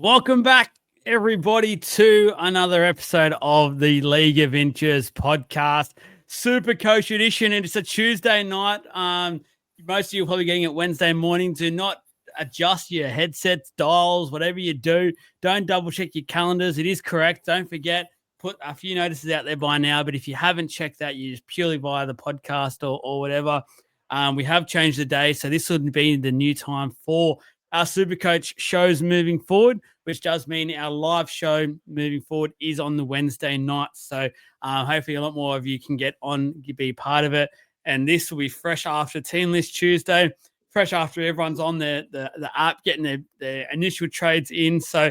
Welcome back, everybody, to another episode of the League of Inches podcast, Supercoach edition. And it's a Tuesday night. Most of you are probably getting it Wednesday morning. Do not adjust your headsets, dials, whatever you do. Don't double check your calendars. It is correct. Don't forget, put a few notices out there by now. But if you haven't checked that, you just purely via the podcast or whatever. We have changed the day. So this would be the new time for our Supercoach shows moving forward, which does mean our live show moving forward is on the Wednesday night. So hopefully a lot more of you can get on, be part of it. And this will be fresh after Team List Tuesday, fresh after everyone's on the app, getting their initial trades in. So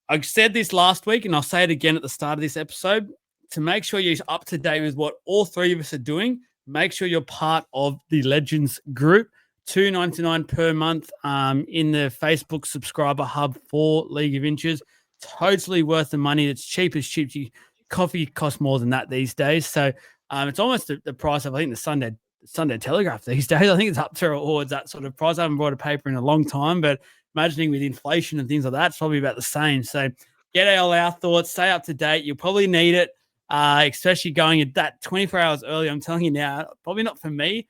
I said this last week, and I'll say it again at the start of this episode, to make sure you're up to date with what all three of us are doing. Make sure you're part of the Legends group. $2.99 per month in the Facebook subscriber hub for League of Inches. Totally worth the money. It's cheap as cheap. Coffee costs more than that these days. So it's almost the price of, I think, the Sunday Telegraph these days. I think it's up towards that sort of price. I haven't bought a paper in a long time, but imagining with inflation and things like that, it's probably about the same. So get all our thoughts, stay up to date. You'll probably need it, especially going at that 24 hours early. I'm telling you now, probably not for me.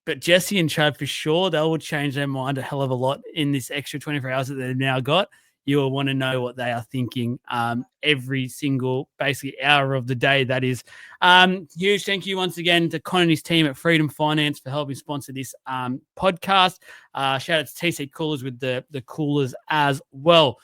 But Jesse and Trav, for sure, they will change their mind a hell of a lot in this extra 24 hours that they've now got. You will want to know what they are thinking every single, basically, hour of the day. That is. Huge thank you once again to Con and his team at Freedom Finance for helping sponsor this podcast. Shout out to TC Coolers with the coolers as well.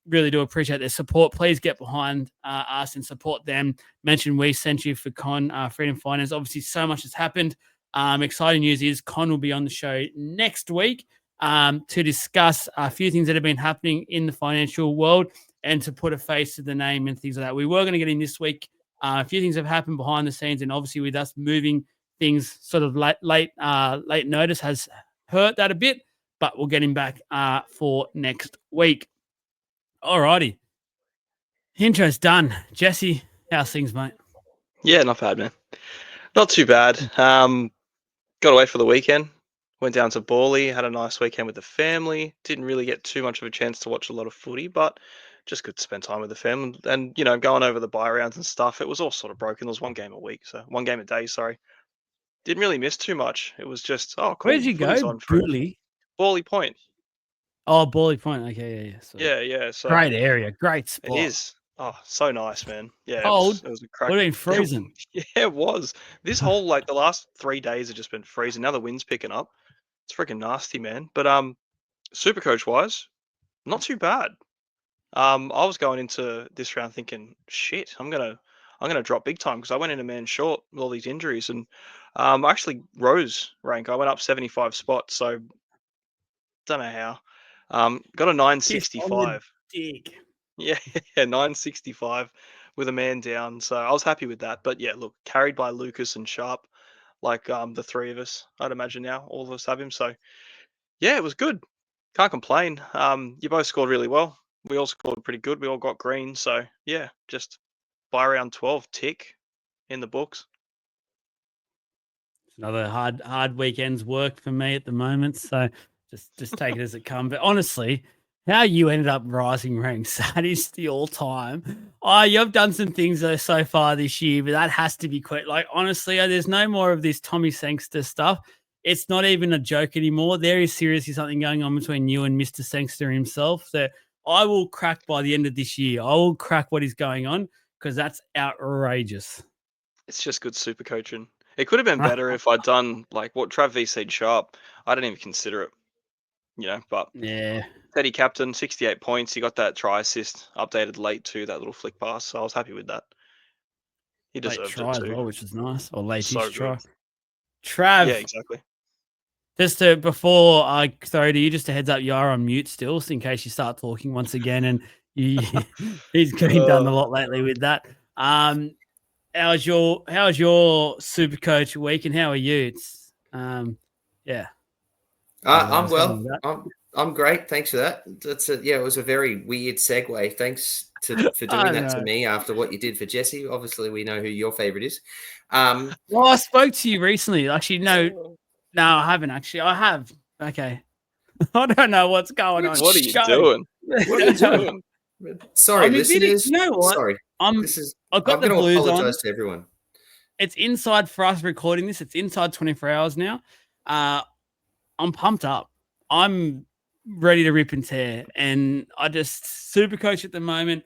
Really do appreciate their support. Please get behind us and support them. Mention we sent you for Con Freedom Finance. Obviously, so much has happened. Exciting news is Con will be on the show next week to discuss a few things that have been happening in the financial world and to put a face to the name and things like that. We were going to get in this week. A few things have happened behind the scenes, and obviously with us moving things sort of late notice has hurt that a bit, but we'll get him back for next week. All righty. Intro's done. Jesse, how's things, mate? Yeah, not bad, man. Not too bad. Got away for the weekend. Went down to Bali, had a nice weekend with the family. Didn't really get too much of a chance to watch a lot of footy, but just good to spend time with the family. And, going over the buy rounds and stuff, it was all sort of broken. There was one game a day, sorry. Didn't really miss too much. It was just, cool. Where'd you go? Bali Point. Oh, Bali Point. Okay, yeah. So Yeah. So great area, great spot. It is. Oh, so nice, man. Yeah, cold. It was a crack. Would have been freezing. Yeah, it was. This whole the last 3 days have just been freezing. Now the wind's picking up. It's freaking nasty, man. But Supercoach wise, not too bad. I was going into this round thinking, shit, I'm gonna drop big time because I went in a man short with all these injuries, and I actually rose rank. I went up 75 spots, so don't know how. Got a 965. Yeah, 965 with a man down. So I was happy with that. But yeah, look, carried by Lucas and Sharp, like the three of us, I'd imagine now. All of us have him. So yeah, it was good. Can't complain. You both scored really well. We all scored pretty good. We all got green. So yeah, just by round 12, tick in the books. Another hard weekend's work for me at the moment. So just take it as it comes. But honestly, how you ended up rising ranks, that is the all-time. You've done some things so far this year, but that has to be quite, like, honestly, there's no more of this Tommy Sangster stuff. It's not even a joke anymore. There is seriously something going on between you and Mr. Sangster himself that I will crack by the end of this year. I will crack what is going on because that's outrageous. It's just good super coaching. It could have been better if I'd done like what Trav VC'd Sharp. I didn't even consider it. But yeah, Teddy captain, 68 points. He got that try assist updated late too, that little flick pass. So I was happy with that. He deserved try it too. as well, which is nice. Or late So try. good. Trav. Yeah, exactly. Just before I throw to you, just a heads up, you are on mute still, so in case you start talking once again. And he's been done a lot lately with that. How's your Supercoach week, and how are you? It's yeah. I'm well. I'm great. Thanks for that. It was a very weird segue. Thanks for doing that to me after what you did for Jesse. Obviously, we know who your favorite is. Well, I spoke to you recently. Actually, no, I haven't. Actually, I have. Okay. I don't know what's going on. What are you doing? What are you doing? Sorry, listeners. You know what? Sorry. I've got I'm the going to Blues apologize on. to everyone. It's inside for us recording this. It's inside 24 hours now. I'm pumped up. I'm ready to rip and tear. And I just Supercoach at the moment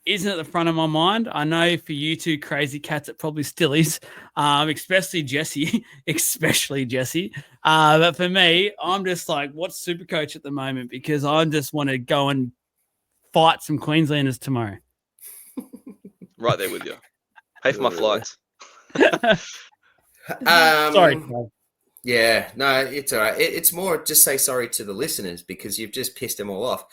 isn't at the front of my mind. I know for you two crazy cats, it probably still is, especially Jesse, But for me, I'm just like, what's Supercoach at the moment? Because I just want to go and fight some Queenslanders tomorrow. Right there with you. Pay for my flights. Sorry. Yeah, no, it's all right. It's more just say sorry to the listeners because you've just pissed them all off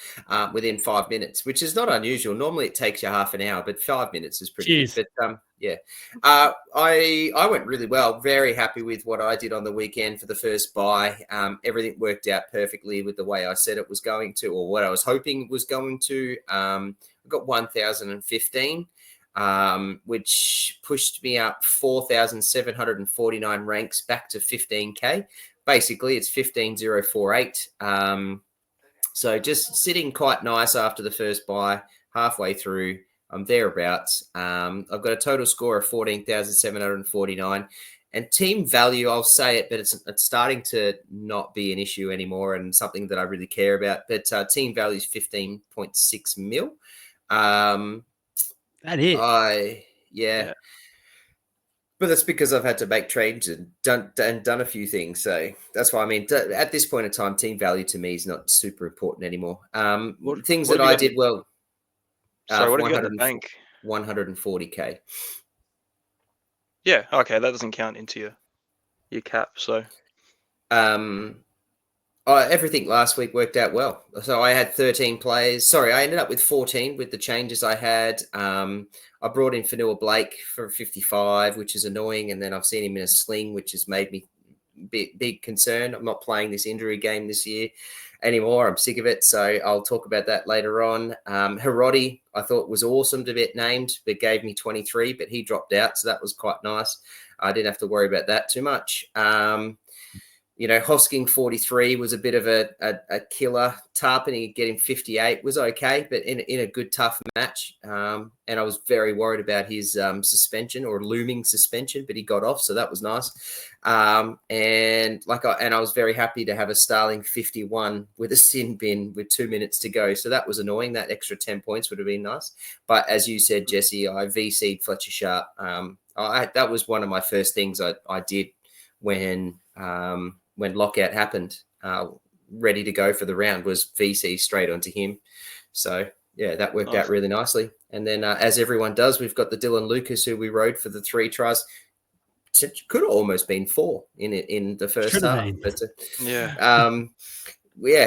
within 5 minutes, which is not unusual. Normally it takes you half an hour, but 5 minutes is pretty good. But yeah, I went really well. Very happy with what I did on the weekend for the first bye. Everything worked out perfectly with the way I said it was going to, or what I was hoping it was going to. I got 1,015. Which pushed me up 4,749 ranks back to 15K. Basically, it's 15,048. So just sitting quite nice after the first bye, halfway through. I'm thereabouts. I've got a total score of 14,749. And team value, I'll say it, but it's starting to not be an issue anymore and something that I really care about. But team value is 15.6 mil. That is. Yeah. But that's because I've had to make trades and done a few things. So that's why I mean, at this point in time, team value to me is not super important anymore. Things that I did well. Sorry, what have you got in the bank? 140K. Yeah. Okay, that doesn't count into your cap. So. Everything last week worked out well. So I had 13 players. Sorry, I ended up with 14 with the changes I had. I brought in Fanua Blake for 55, which is annoying. And then I've seen him in a sling, which has made me big concern. I'm not playing this injury game this year anymore. I'm sick of it. So I'll talk about that later on. Hiroti, I thought was awesome to get named, but gave me 23, but he dropped out. So that was quite nice. I didn't have to worry about that too much. Hosking 43 was a bit of a killer. Tarpany getting 58 was okay, but in a good, tough match. And I was very worried about his suspension or looming suspension, but he got off, so that was nice. And I was very happy to have a Starling 51 with a sin bin with 2 minutes to go. So that was annoying. That extra 10 points would have been nice. But as you said, Jesse, I VC'd Fletcher Sharp. That was one of my first things I did when lockout happened, ready to go for the round, was VC straight onto him. So, yeah, that worked out really nicely. And then, as everyone does, we've got the Dylan Lucas, who we rode for the 3 tries. It could have almost been 4 in the first half. But,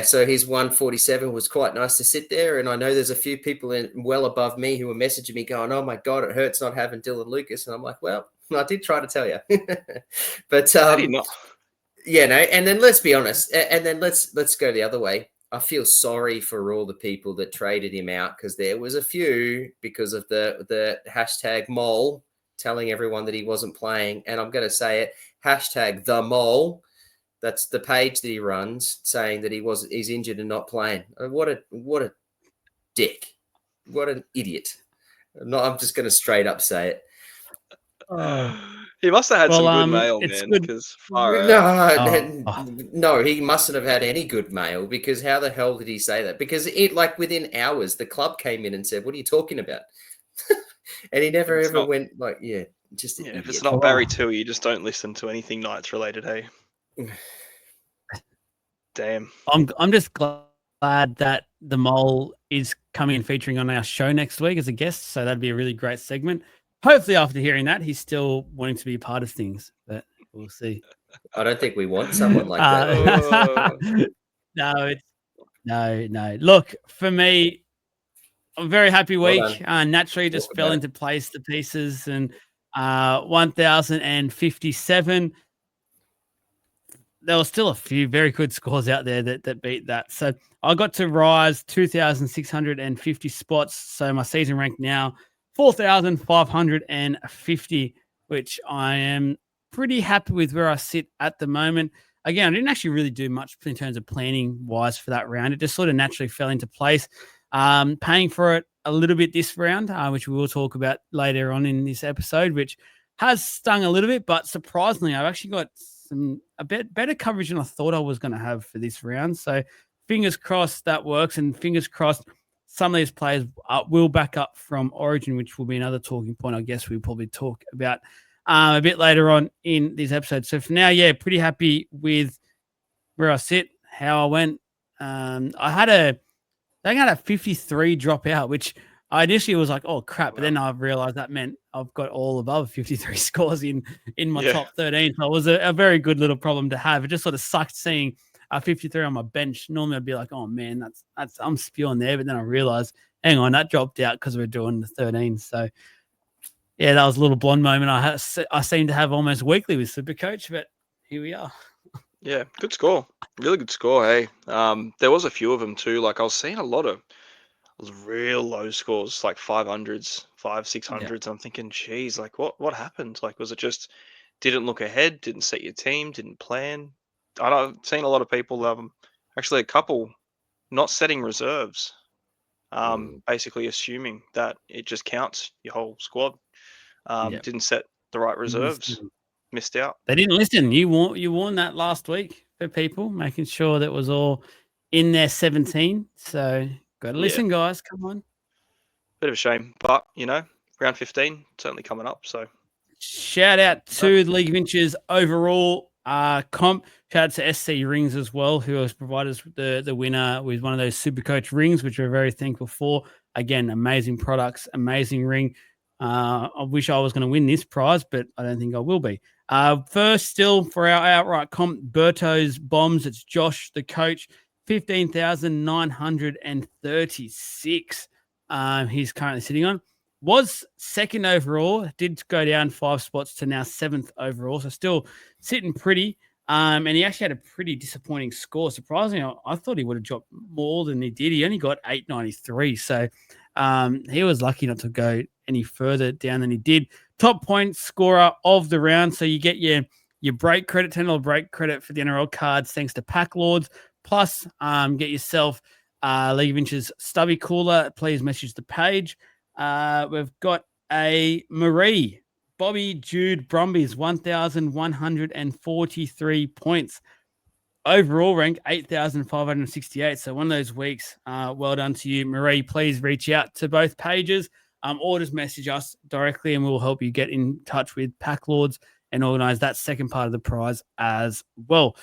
so his 147 was quite nice to sit there. And I know there's a few people well above me who were messaging me going, oh, my God, it hurts not having Dylan Lucas. And I'm like, well, I did try to tell you. But yeah, no, and then let's be honest, and then let's go the other way. I feel sorry for all the people that traded him out, because there was a few because of the hashtag mole telling everyone that he wasn't playing. And I'm going to say it, hashtag the mole. That's the page that he runs, saying that he's injured and not playing. What a dick. What an idiot. I'm just going to straight up say it. He must have had some good mail, man. Because no, he mustn't have had any good mail, because how the hell did he say that? Because within hours, the club came in and said, "What are you talking about?" And he never went if it's not Barry Tui, you just don't listen to anything Knights related. Hey, damn. I'm just glad that the mole is coming and featuring on our show next week as a guest. So that'd be a really great segment. Hopefully, after hearing that, he's still wanting to be part of things, but we'll see. I don't think we want someone like that. No. Look, for me, a very happy week. Naturally, just fell into place the pieces, and 1,057. There were still a few very good scores out there that beat that. So I got to rise 2,650 spots. So my season rank now 4,550, which I am pretty happy with where I sit at the moment. again, I didn't actually really do much in terms of planning wise for that round. It just sort of naturally fell into place. Paying for it a little bit this round, which we will talk about later on in this episode, which has stung a little bit, but surprisingly, I've actually got a bit better coverage than I thought I was going to have for this round. So fingers crossed that works, and fingers crossed some of these players will back up from Origin, which will be another talking point. I guess we'll probably talk about a bit later on in this episode. So for now, yeah, pretty happy with where I sit, how I went. I had a 53 drop out, which I initially was like, oh crap. But then I realized that meant I've got all above 53 scores in my top 13. So it was a very good little problem to have. It just sort of sucked seeing 53 on my bench. Normally I'd be like, oh man, that's I'm spewing there. But then I realized, hang on, that dropped out because we're doing the 13. So yeah, that was a little blonde moment I seem to have almost weekly with Supercoach, but here we are. Yeah, good score. Really good score, hey. There was a few of them too. Like I was seeing a lot of real low scores, like 500s, 600s. I'm thinking, geez, like what happened? Like, was it just didn't look ahead, didn't set your team, didn't plan? I've seen a lot of people, actually a couple not setting reserves, basically assuming that it just counts your whole squad. Didn't set the right reserves, missed out. They didn't listen. You warned that last week for people, making sure that was all in their 17. So got to listen, guys. Come on. Bit of a shame, but round 15 certainly coming up. So shout out to the League of Inches overall comp. Shout out to SC Rings as well, who has provided us the winner with one of those Supercoach rings, which we're very thankful for. Again, amazing products, amazing ring. I wish I was going to win this prize, but I don't think I will be. First, still for our outright comp, Berto's Bombs. It's Josh, the coach, 15,936. He's currently sitting on. Was second overall, did go down 5 spots to now 7th overall, so still sitting pretty. And he actually had a pretty disappointing score. Surprisingly, I thought he would have dropped more than he did. He only got 893, so he was lucky not to go any further down than he did. Top point scorer of the round, so you get your break credit, $10 break credit for the NRL cards, thanks to Pack Lords. Plus, get yourself League of Inches stubby cooler. Please message the page. We've got a Marie, Bobby Jude Brumbies, 1,143 points. Overall rank 8,568. So one of those weeks. Well done to you, Marie. Please reach out to both pages or just message us directly and we'll help you get in touch with Pack Lords and organize that second part of the prize as well.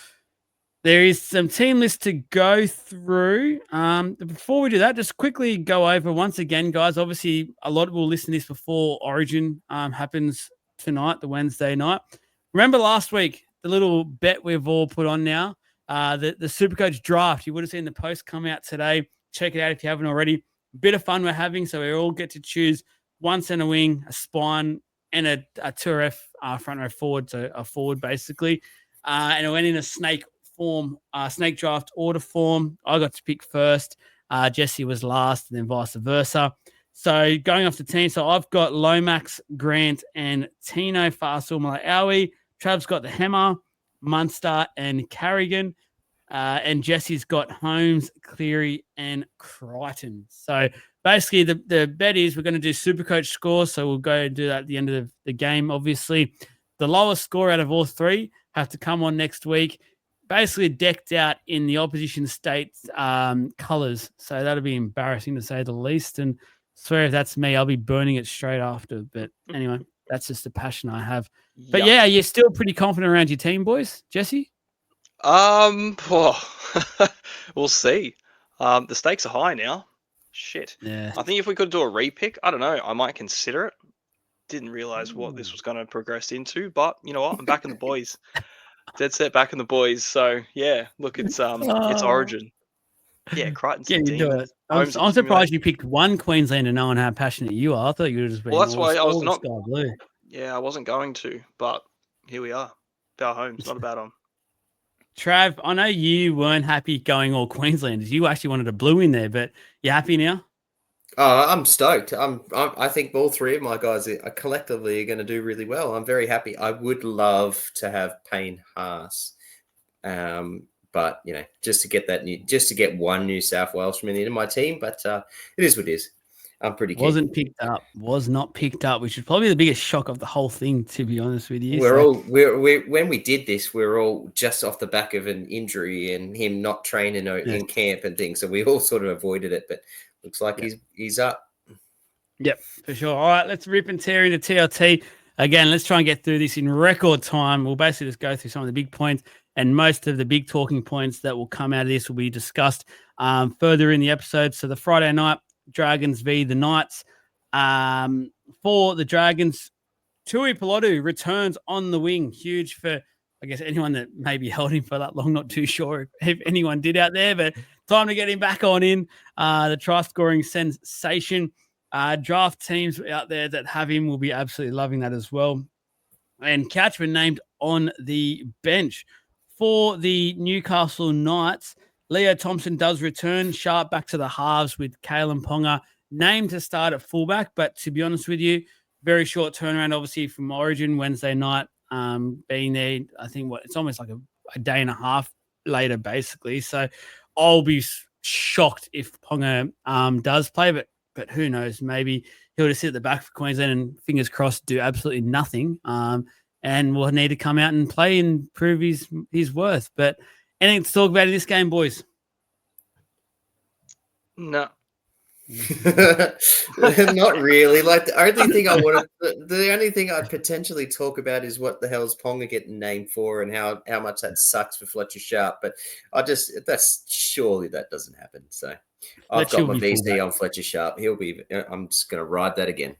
There is some team lists to go through. Before we do that, just quickly go over once again, guys. Obviously, a lot will listen to this before Origin happens tonight, the Wednesday night. Remember last week, the little bet we've all put on now, the Supercoach draft. You would have seen the post come out today. Check it out if you haven't already. Bit of fun we're having. So we all get to choose one center wing, a spine, and a 2RF front row forward, so a forward basically. And it went in a snake draft order form. I got to pick first. Jesse was last, and then vice versa. So going off the team, so I've got Lomax, Grant, and Tino Farsul Malawi. Trav's got the Hammer, Munster, and Carrigan. And Jesse's got Holmes, Cleary, and Crichton. So basically, the bet is we're going to do Supercoach scores. So we'll go and do that at the end of the game, obviously. The lowest score out of all three have to come on next week. Basically decked out in the opposition state's colours. So that'll be embarrassing to say the least. And I swear if that's me, I'll be burning it straight after. But anyway, that's just the passion I have. But yeah, you're still pretty confident around your team, boys? Jesse? We'll see. The stakes are high now. Shit. Yeah. I think if we could do a repick, I don't know, I might consider it. Didn't realize what this was going to progress into, but you know what? I'm back in the boys. Dead set back in the boys. So yeah, look, it's Origin. Yeah, Crichton's Get into it. I'm surprised you picked one Queenslander knowing how passionate you are. I thought you would have just been. Well, that's why I was not. Sky blue. Yeah, I wasn't going to, but here we are. Our home's not a bad on. Trav, I know you weren't happy going all Queenslanders. You actually wanted a blue in there, but you happy now? I'm stoked. I think all three of my guys are collectively going to do really well. I'm very happy. I would love to have Payne Haas, But just to get one New South Welshman into my team, but it is what it is. I'm pretty keen. Was not picked up, which is probably the biggest shock of the whole thing, to be honest with you. When we did this, we were all just off the back of an injury and him not training in camp and things, so we all sort of avoided it. But looks like he's up. Yep, for sure. All right, let's rip and tear into TLT. Again, let's try and get through this in record time. We'll basically just go through some of the big points, and most of the big talking points that will come out of this will be discussed further in the episode. So the Friday night, Dragons v. the Knights. For the Dragons, Tui Pilotu returns on the wing. Huge for, I guess, anyone that maybe held him for that long. Not too sure if anyone did out there, but time to get him back on in. The try-scoring sensation. Draft teams out there that have him will be absolutely loving that as well. And Catchman named on the bench. For the Newcastle Knights, Leo Thompson does return. Sharp back to the halves with Kalen Ponga named to start at fullback. But to be honest with you, very short turnaround, obviously, from Origin Wednesday night. Being there, I think, it's almost like a day and a half later, basically. So I'll be shocked if Ponga does play, but who knows? Maybe he'll just sit at the back for Queensland and fingers crossed do absolutely nothing. And we'll need to come out and play and prove his worth. But anything to talk about in this game, boys? No. Not really. Like the only thing I'd potentially talk about is what the hell's Ponga getting named for and how much that sucks for Fletcher Sharp. But surely that doesn't happen. So I've got my VC on Fletcher Sharp. I'm just going to ride that again.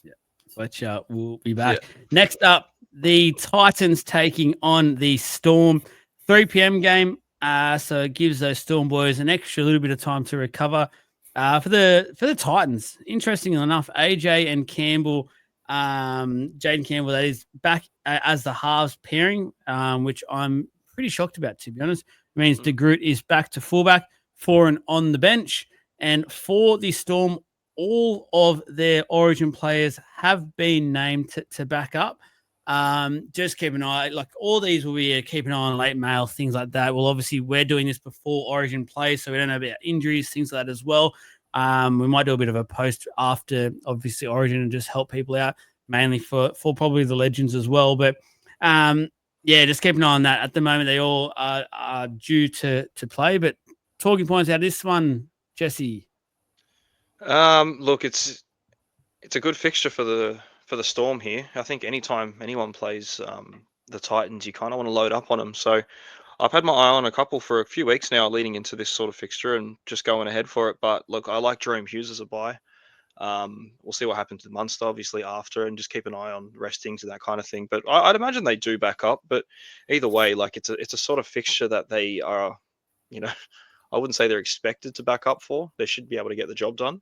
Yeah, Fletcher will be back. Yeah. Next up, the Titans taking on the Storm. 3 p.m. game. So it gives those Storm boys an extra little bit of time to recover. For the Titans, interestingly enough, AJ and Campbell, Jaden Campbell, that is back as the halves pairing, which I'm pretty shocked about, to be honest. It means De Groot is back to fullback, Foran on the bench. And for the Storm, all of their Origin players have been named to back up. Just keep an eye, like all these will be keep an eye on late mail, things like that. Well, obviously we're doing this before Origin plays, so we don't know about injuries, things like that as well. We might do a bit of a post after obviously Origin and just help people out, mainly for probably the legends as well. But just keep an eye on that. At the moment, they all are due to play. But talking points out of this one, Jesse. Look, it's a good fixture for the Storm here. I think anytime anyone plays the Titans, you kind of want to load up on them. So I've had my eye on a couple for a few weeks now leading into this sort of fixture and just going ahead for it. But look, I like Jerome Hughes as a buy. We'll see what happens to Munster, obviously, after, and just keep an eye on restings and that kind of thing. But I'd imagine they do back up. But either way, like it's a sort of fixture that they are, I wouldn't say they're expected to back up for. They should be able to get the job done.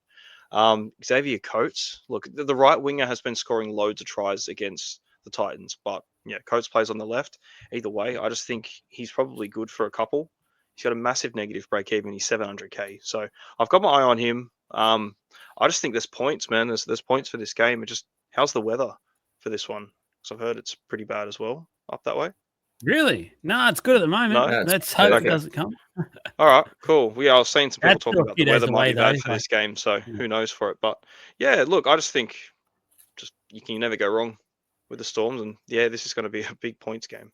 Xavier Coates, look, the right winger has been scoring loads of tries against the Titans, but Coates plays on the left. Either way, I just think he's probably good for a couple. He's got a massive negative break even. He's 700k, so I've got my eye on him. I just think there's points, man. There's points for this game. How's the weather for this one? Because I've heard it's pretty bad as well up that way. Really? No, it's good at the moment. No, let's hope it doesn't come. All right, cool. Yeah, I was seeing some people talking about the weather might be bad for this game, so who knows for it. But yeah, look, I just think you can never go wrong with the Storms, and this is going to be a big points game.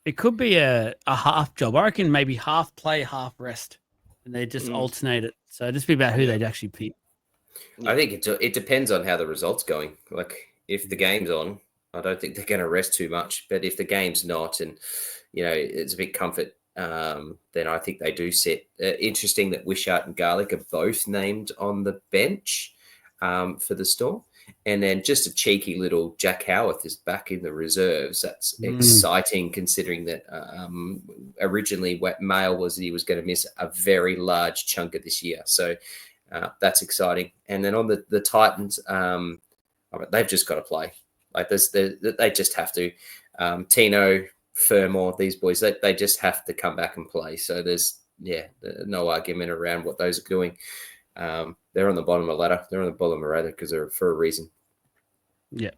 It could be a half job. I reckon maybe half play, half rest, and they just alternate it. So just be about who they'd actually pick. I think it depends on how the result's going. Like if the game's on, I don't think they're going to rest too much. But if the game's not, and it's a bit comfort, then I think they do sit. Interesting that Wishart and Garlic are both named on the bench for the Storm. And then just a cheeky little Jack Howarth is back in the reserves. That's exciting considering that originally Mail was he was going to miss a very large chunk of this year. So that's exciting. And then on the Titans, they've just got to play. Like they just have to. Tino, Fermor, these boys, they just have to come back and play. So there's no argument around what those are doing. They're on the bottom of the ladder. They're on the bottom of the ladder because they're for a reason. Yeah.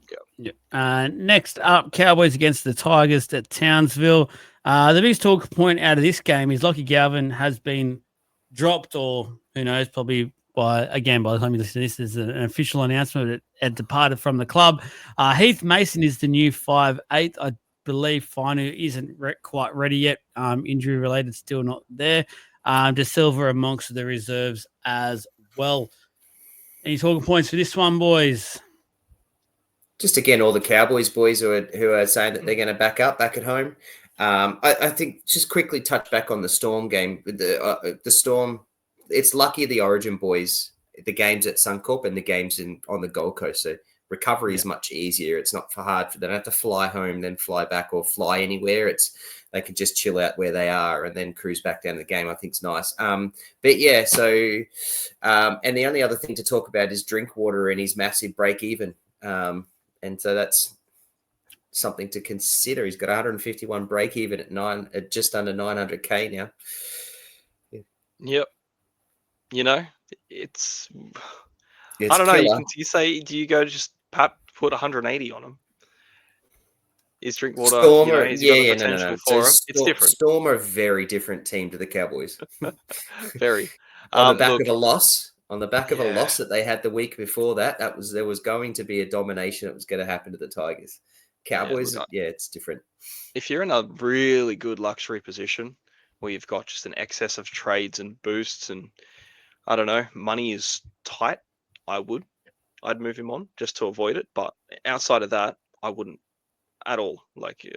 Next up, Cowboys against the Tigers at Townsville. The biggest talk point out of this game is Lockie Galvin has been dropped, or who knows, probably by the time you listen to this, is an official announcement that had departed from the club. Heath Mason is the new 5'8". I believe Finu isn't quite ready yet. Injury related, still not there. De Silva amongst the reserves as well. Any talking points for this one, boys? Just again, all the Cowboys boys who are saying that they're going to back at home. I think just quickly touch back on the Storm game. The Storm, it's lucky the Origin boys, the games at Suncorp and the games on the Gold Coast. So recovery is much easier. It's not hard for them. They don't have to fly home, then fly back or fly anywhere. They can just chill out where they are and then cruise back down the game. I think it's nice. But yeah, so and the only other thing to talk about is Drinkwater and his massive break even. And so that's something to consider. He's got 151 break even at just under 900K now. Yep. You know, it's I don't know. Do you go just put 180 on him? Is Drinkwater? Stormer, has he got the potential for him? It's different. Storm are a very different team to the Cowboys. Very. On the back of a loss. On the back of a loss that they had the week before there was going to be a domination that was going to happen to the Tigers. Cowboys, it's different. If you're in a really good luxury position where you've got just an excess of trades and boosts and, I don't know, money is tight, I'd move him on just to avoid it. But outside of that, I wouldn't at all. Like,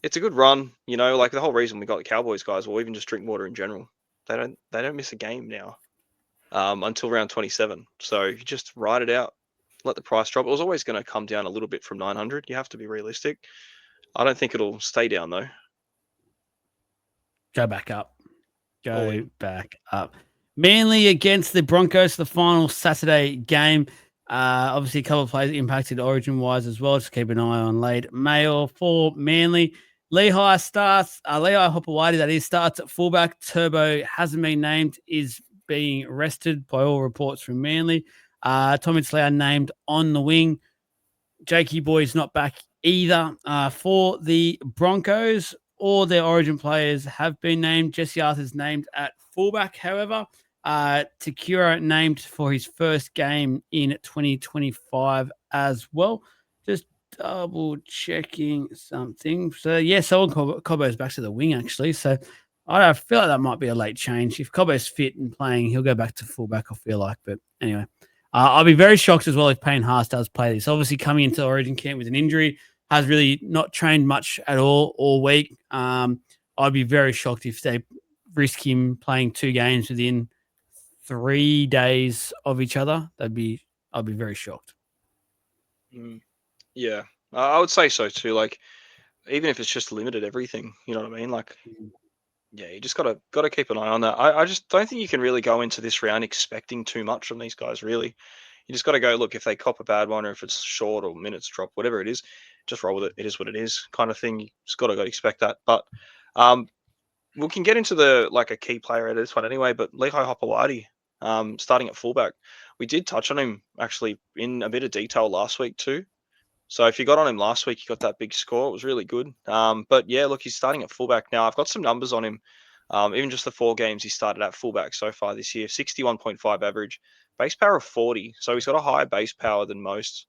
it's a good run, like the whole reason we got the Cowboys guys, or even just Drinkwater in general. They don't miss a game now. Until round 27. So you just ride it out, let the price drop. It was always going to come down a little bit from 900. You have to be realistic. I don't think it'll stay down though. Go back up. Manly against the Broncos, the final Saturday game. Obviously, a couple of players impacted origin-wise as well. Just keep an eye on late mail for Manly. Lehigh starts. Lehigh Hopewadi, that is, starts at fullback. Turbo hasn't been named, is being rested by all reports from Manly. Tommy Slater named on the wing. Jakey Boy's not back either. For the Broncos, all their origin players have been named. Jesse Arthur's named at fullback, however. Takura named for his first game in 2025 as well. Just double checking something. So, yeah, Cobbo's back to the wing, actually. So, I feel like that might be a late change. If Cobbo's fit and playing, he'll go back to fullback, I feel like. But anyway, I'll be very shocked as well if Payne Haas does play this. Obviously, coming into Origin camp with an injury, has really not trained much at all week. I'd be very shocked if they risk him playing 2 games within 3 days of each other. I'd be very shocked. Yeah, I would say so too. Like, even if it's just limited everything, you know what I mean? Like, yeah, you just gotta keep an eye on that. I just don't think you can really go into this round expecting too much from these guys, really. You just got to go, look, if they cop a bad one or if it's short or minutes drop, whatever it is, just roll with it. It is what it is kind of thing. You just got to expect that. But we can get into a key player at this one anyway, but Lehigh Hopewadi starting at fullback. We did touch on him actually in a bit of detail last week too. So if you got on him last week, you got that big score. It was really good. But yeah, look, he's starting at fullback now. I've got some numbers on him. Even just the 4 games he started at fullback so far this year, 61.5 average, base power of 40. So he's got a higher base power than most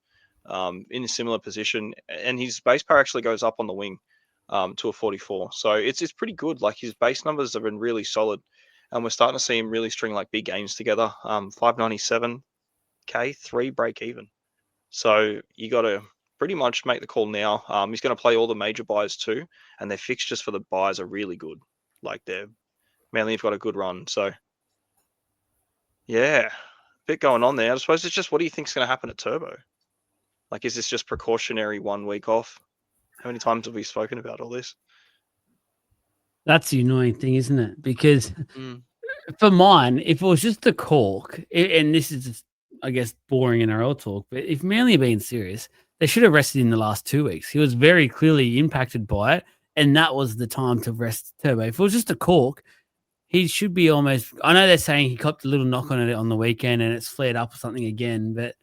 in a similar position. And his base power actually goes up on the wing to a 44. So it's pretty good. Like, his base numbers have been really solid. And we're starting to see him really string like big games together. 597K, 3 break even. So you got to pretty much make the call now. He's going to play all the major buys too, and their fixtures for the buys are really good. Like, Manly have got a good run. So yeah, a bit going on there. I suppose it's just, what do you think is going to happen at Turbo? Like, is this just precautionary 1 week off? How many times have we spoken about all this? That's the annoying thing, isn't it? Because for mine, if it was just the cork, and this is just, I guess, boring NRL talk, but if Manly are being serious, they should have rested in the last 2 weeks. He was very clearly impacted by it, and that was the time to rest Turbo. If it was just a cork, he should be almost... I know they're saying he copped a little knock on it on the weekend and it's flared up or something again, but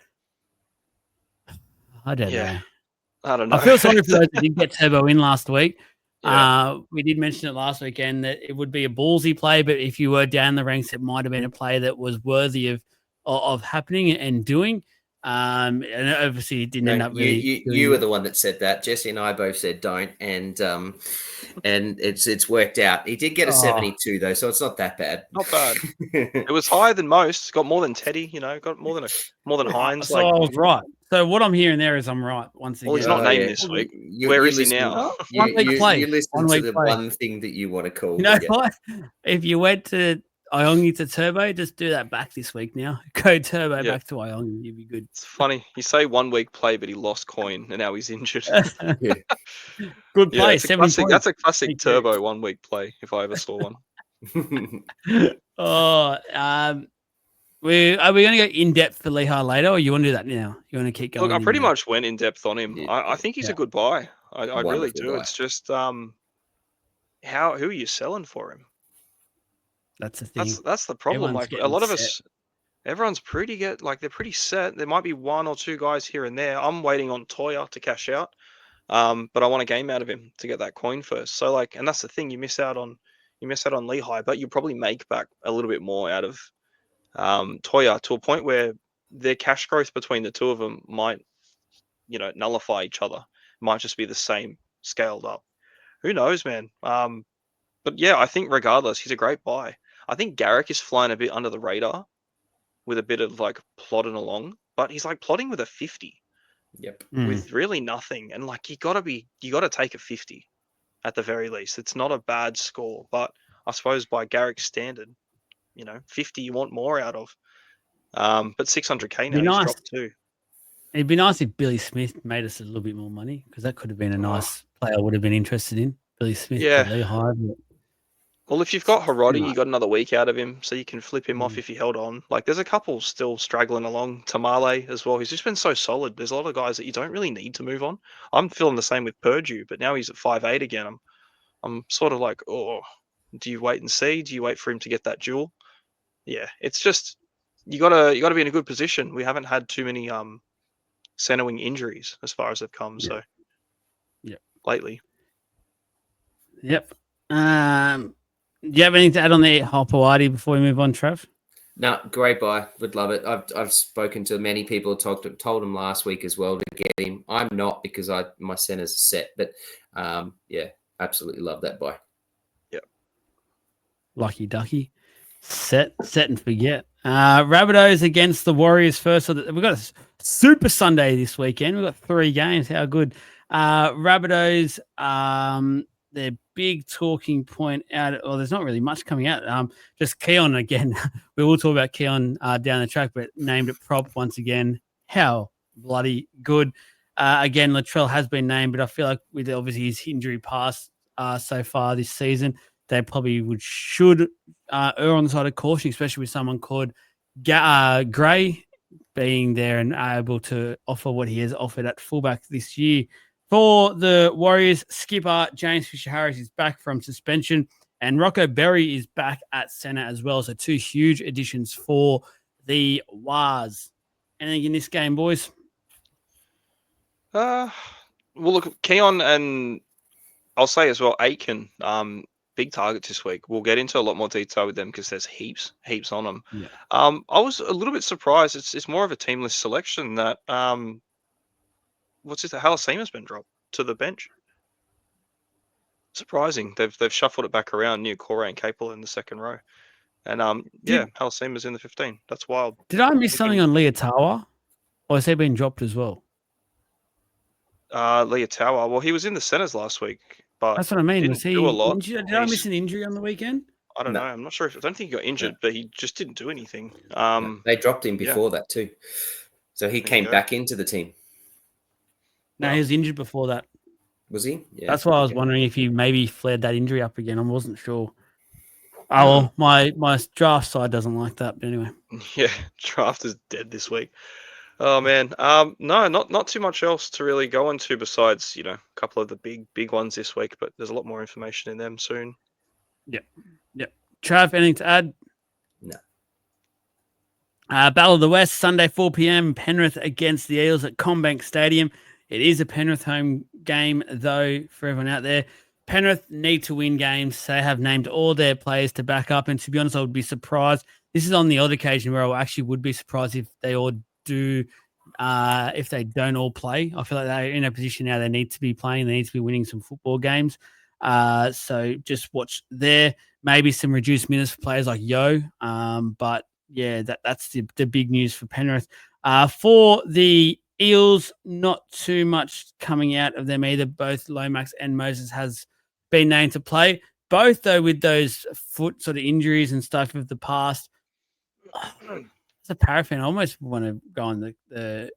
I don't know. I don't know. I feel sorry for those that did get Turbo in last week. Yeah. We did mention it last weekend that it would be a ballsy play, but if you were down the ranks, it might have been a play that was worthy of happening and doing. And obviously, it didn't end up really. You were the one that said that. Jesse and I both said don't, and it's worked out. He did get a 72 though, so it's not that bad. Not bad. It was higher than most. Got more than Teddy. Got more than Hines. So I was right. So what I'm hearing there is I'm right once again. Well, he's not named this week. Where is he now? One week play. You listen to the one thing that you want to call. You know what? If you went to Iongi to Turbo, just do that back this week now. Go Turbo back to Iongi. You'd be good. It's funny. You say 1 week play, but he lost coin and now he's injured. Good play. That's a classic Turbo 1 week play if I ever saw one. Are we going to go in depth for Lehigh later, or you want to do that now? You want to keep going? Look, I pretty much went in depth on him. I think he's a good buy. I really do. Buy. It's just who are you selling for him? That's the thing. That's the problem. Like a lot of us, everyone's they're pretty set. There might be 1 or 2 guys here and there. I'm waiting on Toya to cash out, but I want a game out of him to get that coin first. So and that's the thing. You miss out on Lehigh, but you probably make back a little bit more out of Toya to a point where their cash growth between the two of them might, nullify each other. Might just be the same scaled up. Who knows, man? But yeah, I think regardless, he's a great buy. I think Garrick is flying a bit under the radar with a bit of plodding along, but he's plodding with a 50. Yep. With really nothing. And you gotta take a 50 at the very least. It's not a bad score, but I suppose by Garrick's standard, 50 you want more out of. But 600k now he's dropped too. It'd be nice if Billy Smith made us a little bit more money, because that could have been a nice player I would have been interested in. Billy Smith, Lehigh. Well, if you've got Hiroti, you got another week out of him, so you can flip him off if he held on. There's a couple still struggling along. Tamale as well. He's just been so solid. There's a lot of guys that you don't really need to move on. I'm feeling the same with Purdue, but now he's at 5'8" again. I'm sort of do you wait and see? Do you wait for him to get that duel? Yeah, it's just you gotta be in a good position. We haven't had too many center wing injuries as far as they've come. So lately. Yep. Do you have anything to add on the Hopawati before we move on, Trev? No, great buy. Would love it. I've spoken to many people, told him last week as well to get him. I'm not, because my centers are set, but absolutely love that buy. Yep. Lucky ducky. Set and forget. Rabbitohs against the Warriors first. So we've got a Super Sunday this weekend. We've got 3 games. How good. Rabbitohs, their big talking point there's not really much coming out. Just Keon again. We will talk about Keon down the track, but named at prop once again. How bloody good. Again, Latrell has been named, but I feel like with obviously his injury past so far this season, they probably should err on the side of caution, especially with someone called Gray being there and able to offer what he has offered at fullback this year. For the Warriors, skipper James Fisher-Harris is back from suspension, and Rocco Berry is back at centre as well. So 2 huge additions for the Wars. Anything in this game, boys? Well, look, Keon and I'll say as well, Aiken, big targets this week. We'll get into a lot more detail with them because there's heaps on them. Yeah. I was a little bit surprised. It's more of a teamless selection that Halasima's been dropped to the bench. Surprising. They've shuffled it back around near Corey and Capel in the second row. And Halasima's in the 15. That's wild. Did I miss something on Leotawa? Or has he been dropped as well? Leotawa. Well, he was in the centers last week, but that's what I mean. Was he do a lot. Injured? Did I miss an injury on the weekend? I don't know. I'm not sure I don't think he got injured, but he just didn't do anything. They dropped him before that too. So he came back into the team. No, he was injured before that. Was he? Yeah. That's why I was wondering if he maybe flared that injury up again. I wasn't sure. Oh, well, my draft side doesn't like that. But anyway. Yeah, draft is dead this week. Oh man. No, not too much else to really go into besides, a couple of the big ones this week, but there's a lot more information in them soon. Yep. Trav, anything to add? No. Battle of the West, Sunday, 4 p.m. Penrith against the Eels at Combank Stadium. It is a Penrith home game, though, for everyone out there. Penrith need to win games. They have named all their players to back up. And to be honest, I would be surprised. This is on the odd occasion where I actually would be surprised if they all do, if they don't all play. I feel like they're in a position now they need to be playing. They need to be winning some football games. So just watch there. Maybe some reduced minutes for players like Yo. But yeah, that's the big news for Penrith. For the Eels, not too much coming out of them either. Both Lomax and Moses has been named to play. Both, though, with those foot sort of injuries and stuff of the past. As a Para-fan, I almost want to go on the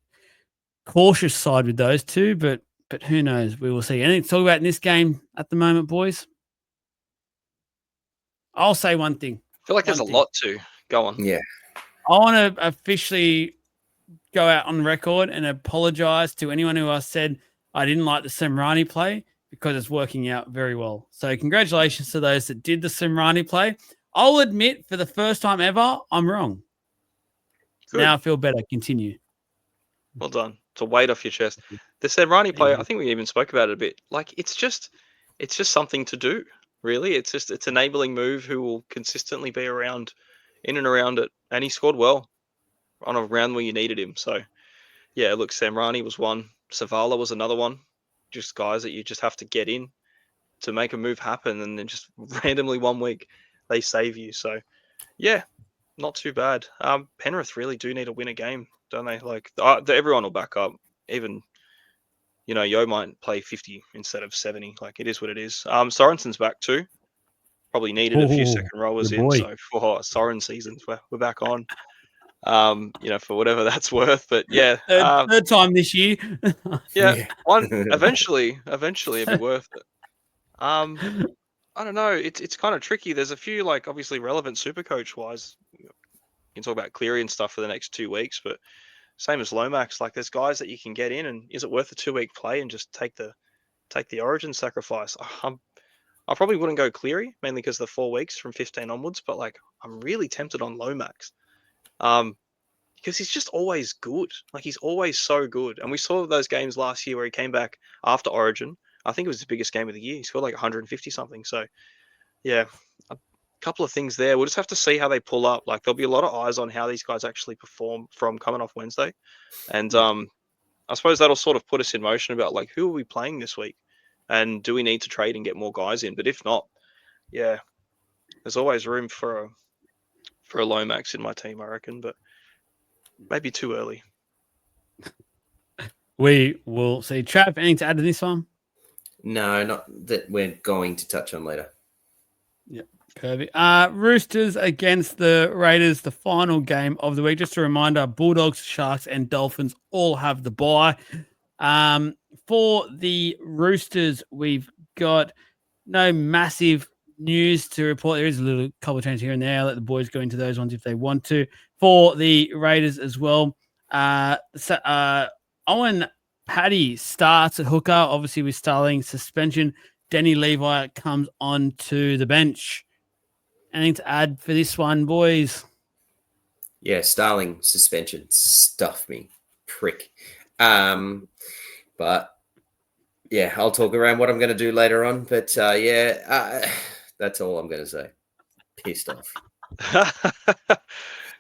cautious side with those two, but who knows? We will see. Anything to talk about in this game at the moment, boys? I'll say one thing. I feel like there's a lot to go on. Yeah. I want to officially go out on record and apologize to anyone who I said I didn't like the Semrani play, because it's working out very well. So congratulations to those that did the Semrani play. I'll admit, for the first time ever, I'm wrong. Good. Now I feel better. Continue. Well done. It's a weight off your chest. The Semrani play, I think we even spoke about it a bit. Like, it's just something to do, really. It's enabling move who will consistently be around, in and around it. And he scored well on a round where you needed him. So, yeah, look, Semrani was one. Savala was another one. Just guys that you just have to get in to make a move happen, and then just randomly one week they save you. So, yeah, not too bad. Penrith really do need to win a game, don't they? Like, everyone will back up. Even, Yo might play 50 instead of 70. Like, it is what it is. Sorensen's back too. Probably needed a few second rowers in. So for Soren seasons, we're back on. For whatever that's worth. But yeah, third time this year. yeah, one eventually it'd be worth it. I don't know. It's kind of tricky. There's a few, like, obviously relevant Supercoach wise. You can talk about Cleary and stuff for the next 2 weeks, but same as Lomax. Like, there's guys that you can get in, and is it worth a 2-week play and just take the Origin sacrifice? I probably wouldn't go Cleary, mainly because the 4 weeks from 15 onwards. But, like, I'm really tempted on Lomax. Because he's just always good. Like, he's always so good. And we saw those games last year where he came back after Origin. I think it was his biggest game of the year. He scored like 150 something. So, yeah, a couple of things there. We'll just have to see how they pull up. Like, there'll be a lot of eyes on how these guys actually perform from coming off Wednesday. And I suppose that'll sort of put us in motion about, like, who are we playing this week? And do we need to trade and get more guys in? But if not, yeah, there's always room for a Lomax in my team, I reckon. But maybe too early. We will see. Trav, anything to add to this one? No, not that we're going to touch on later. Yep. Perfect. Roosters against the Raiders, the final game of the week. Just a reminder, Bulldogs, Sharks, and Dolphins all have the bye. For the Roosters, we've got no massive news to report. There is a little couple of changes here and there. I'll let the boys go into those ones if they want to. For the Raiders as well, Owen Paddy starts at hooker, obviously with Starling suspension. Denny Levi comes on to the bench. Anything to add for this one, boys? Yeah, Starling suspension stuffed me, prick. But yeah, I'll talk around what I'm going to do later on. But that's all I'm going to say. Pissed off.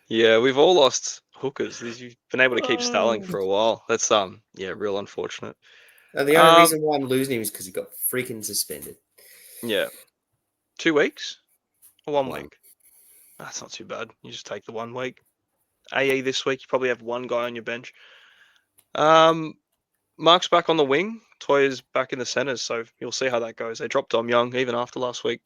Yeah, we've all lost hookers. You've been able to keep Starling for a while. That's real unfortunate. And the only reason why I'm losing him is because he got freaking suspended. Yeah. 2 weeks or 1 week? That's not too bad. You just take the 1 week. AE this week, you probably have one guy on your bench. Mark's back on the wing. Toya's back in the centres, so you'll see how that goes. They dropped Dom Young even after last week.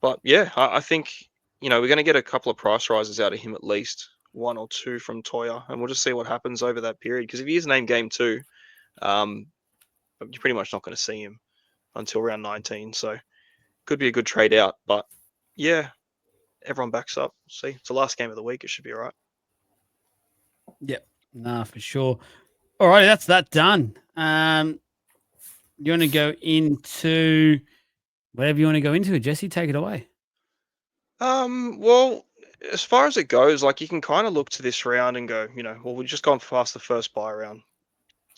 But yeah, I think, we're going to get a couple of price rises out of him, at least 1 or 2 from Toya, and we'll just see what happens over that period. Because if he is named game 2, you're pretty much not going to see him until round 19. So could be a good trade out. But yeah, everyone backs up. See, it's the last game of the week. It should be all right. Yep. Nah, for sure. All right, that's that done. You want to go into whatever you want to go into, Jesse? Take it away. Well, as far as it goes, like, you can kind of look to this round and go, well, we've just gone past the first bye round.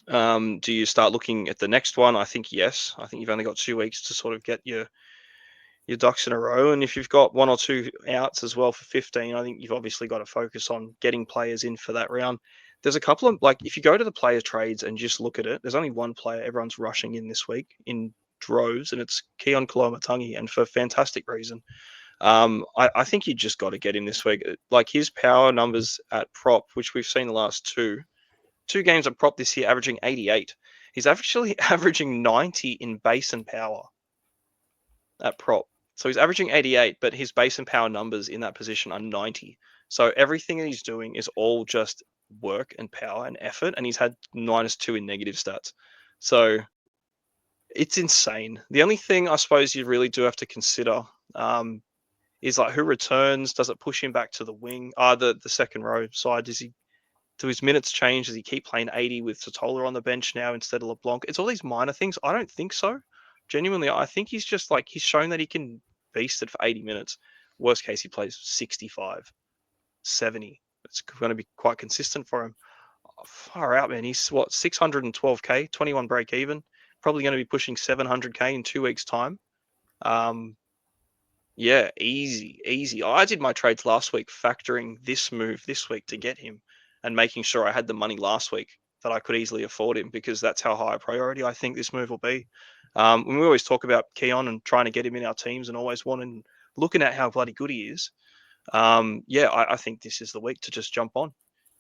Do you start looking at the next one? I think yes. I think you've only got 2 weeks to sort of get your ducks in a row, and if you've got 1 or 2 outs as well for 15, I think you've obviously got to focus on getting players in for that round. There's a couple of, like, if you go to the player trades and just look at it, there's only one player everyone's rushing in this week in droves, and it's Keon Koloamatangi, and for fantastic reason. I think you just got to get him this week. Like, his power numbers at prop, which we've seen the last two games at prop this year, averaging 88. He's actually averaging 90 in base and power at prop. So he's averaging 88, but his base and power numbers in that position are 90. So everything that he's doing is all just work and power and effort, and he's had -2 in negative stats. So it's insane. The only thing I suppose you really do have to consider is like who returns. Does it push him back to the wing? The second row side. Do his minutes change? Does he keep playing 80 with Sotola on the bench now instead of LeBlanc? It's all these minor things. I don't think so. Genuinely, I think he's just like, he's shown that he can beast it for 80 minutes. Worst case, he plays 65, 70. It's going to be quite consistent for him. Far out, man. He's what, 612K, 21 break even. Probably going to be pushing 700K in 2 weeks' time. Yeah, easy. I did my trades last week, factoring this move this week to get him and making sure I had the money last week that I could easily afford him, because that's how high a priority I think this move will be. When we always talk about Keon and trying to get him in our teams and always wanting, looking at how bloody good he is. I think this is the week to just jump on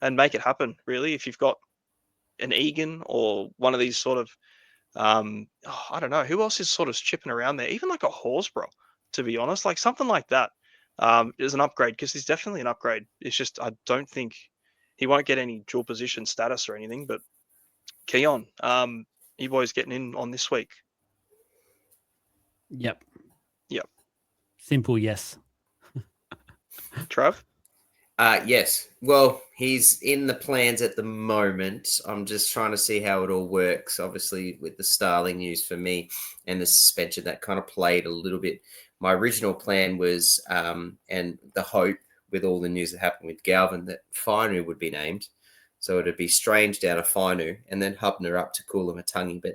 and make it happen, really. If you've got an Egan or one of these sort of, I don't know, who else is sort of chipping around there? Even like a Horsburgh, to be honest, like something like that is an upgrade, because he's definitely an upgrade. It's just, I don't think he won't get any dual position status or anything, but Keon, you boys getting in on this week? Yep. Yep. Simple yes. Trav? Yes. Well, he's in the plans at the moment. I'm just trying to see how it all works. Obviously, with the Starling news for me and the suspension, that kind of played a little bit. My original plan was, and the hope with all the news that happened with Galvin, that Fainu would be named. So it'd be Strange down to Fainu and then Hubner up to Koloamatangi. But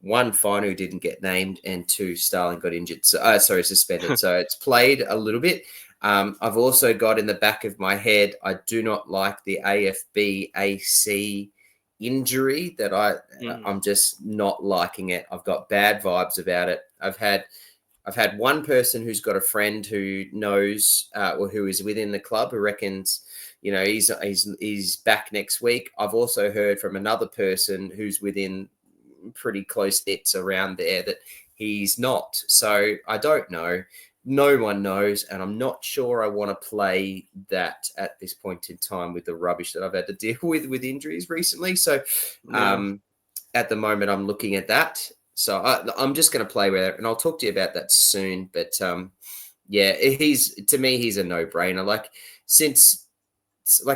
one, Fainu didn't get named, and two, Starling got injured. Suspended. So it's played a little bit. I've also got in the back of my head, I do not like the AFB AC injury that I'm just not liking it. I've got bad vibes about it. I've had one person who's got a friend who knows or who is within the club who reckons, he's back next week. I've also heard from another person who's within pretty close knits around there that he's not. So I don't know. No one knows, and I'm not sure I want to play that at this point in time with the rubbish that I've had to deal with injuries recently. So at the moment, I'm looking at that. So I'm just going to play with it, and I'll talk to you about that soon. But he's a no-brainer.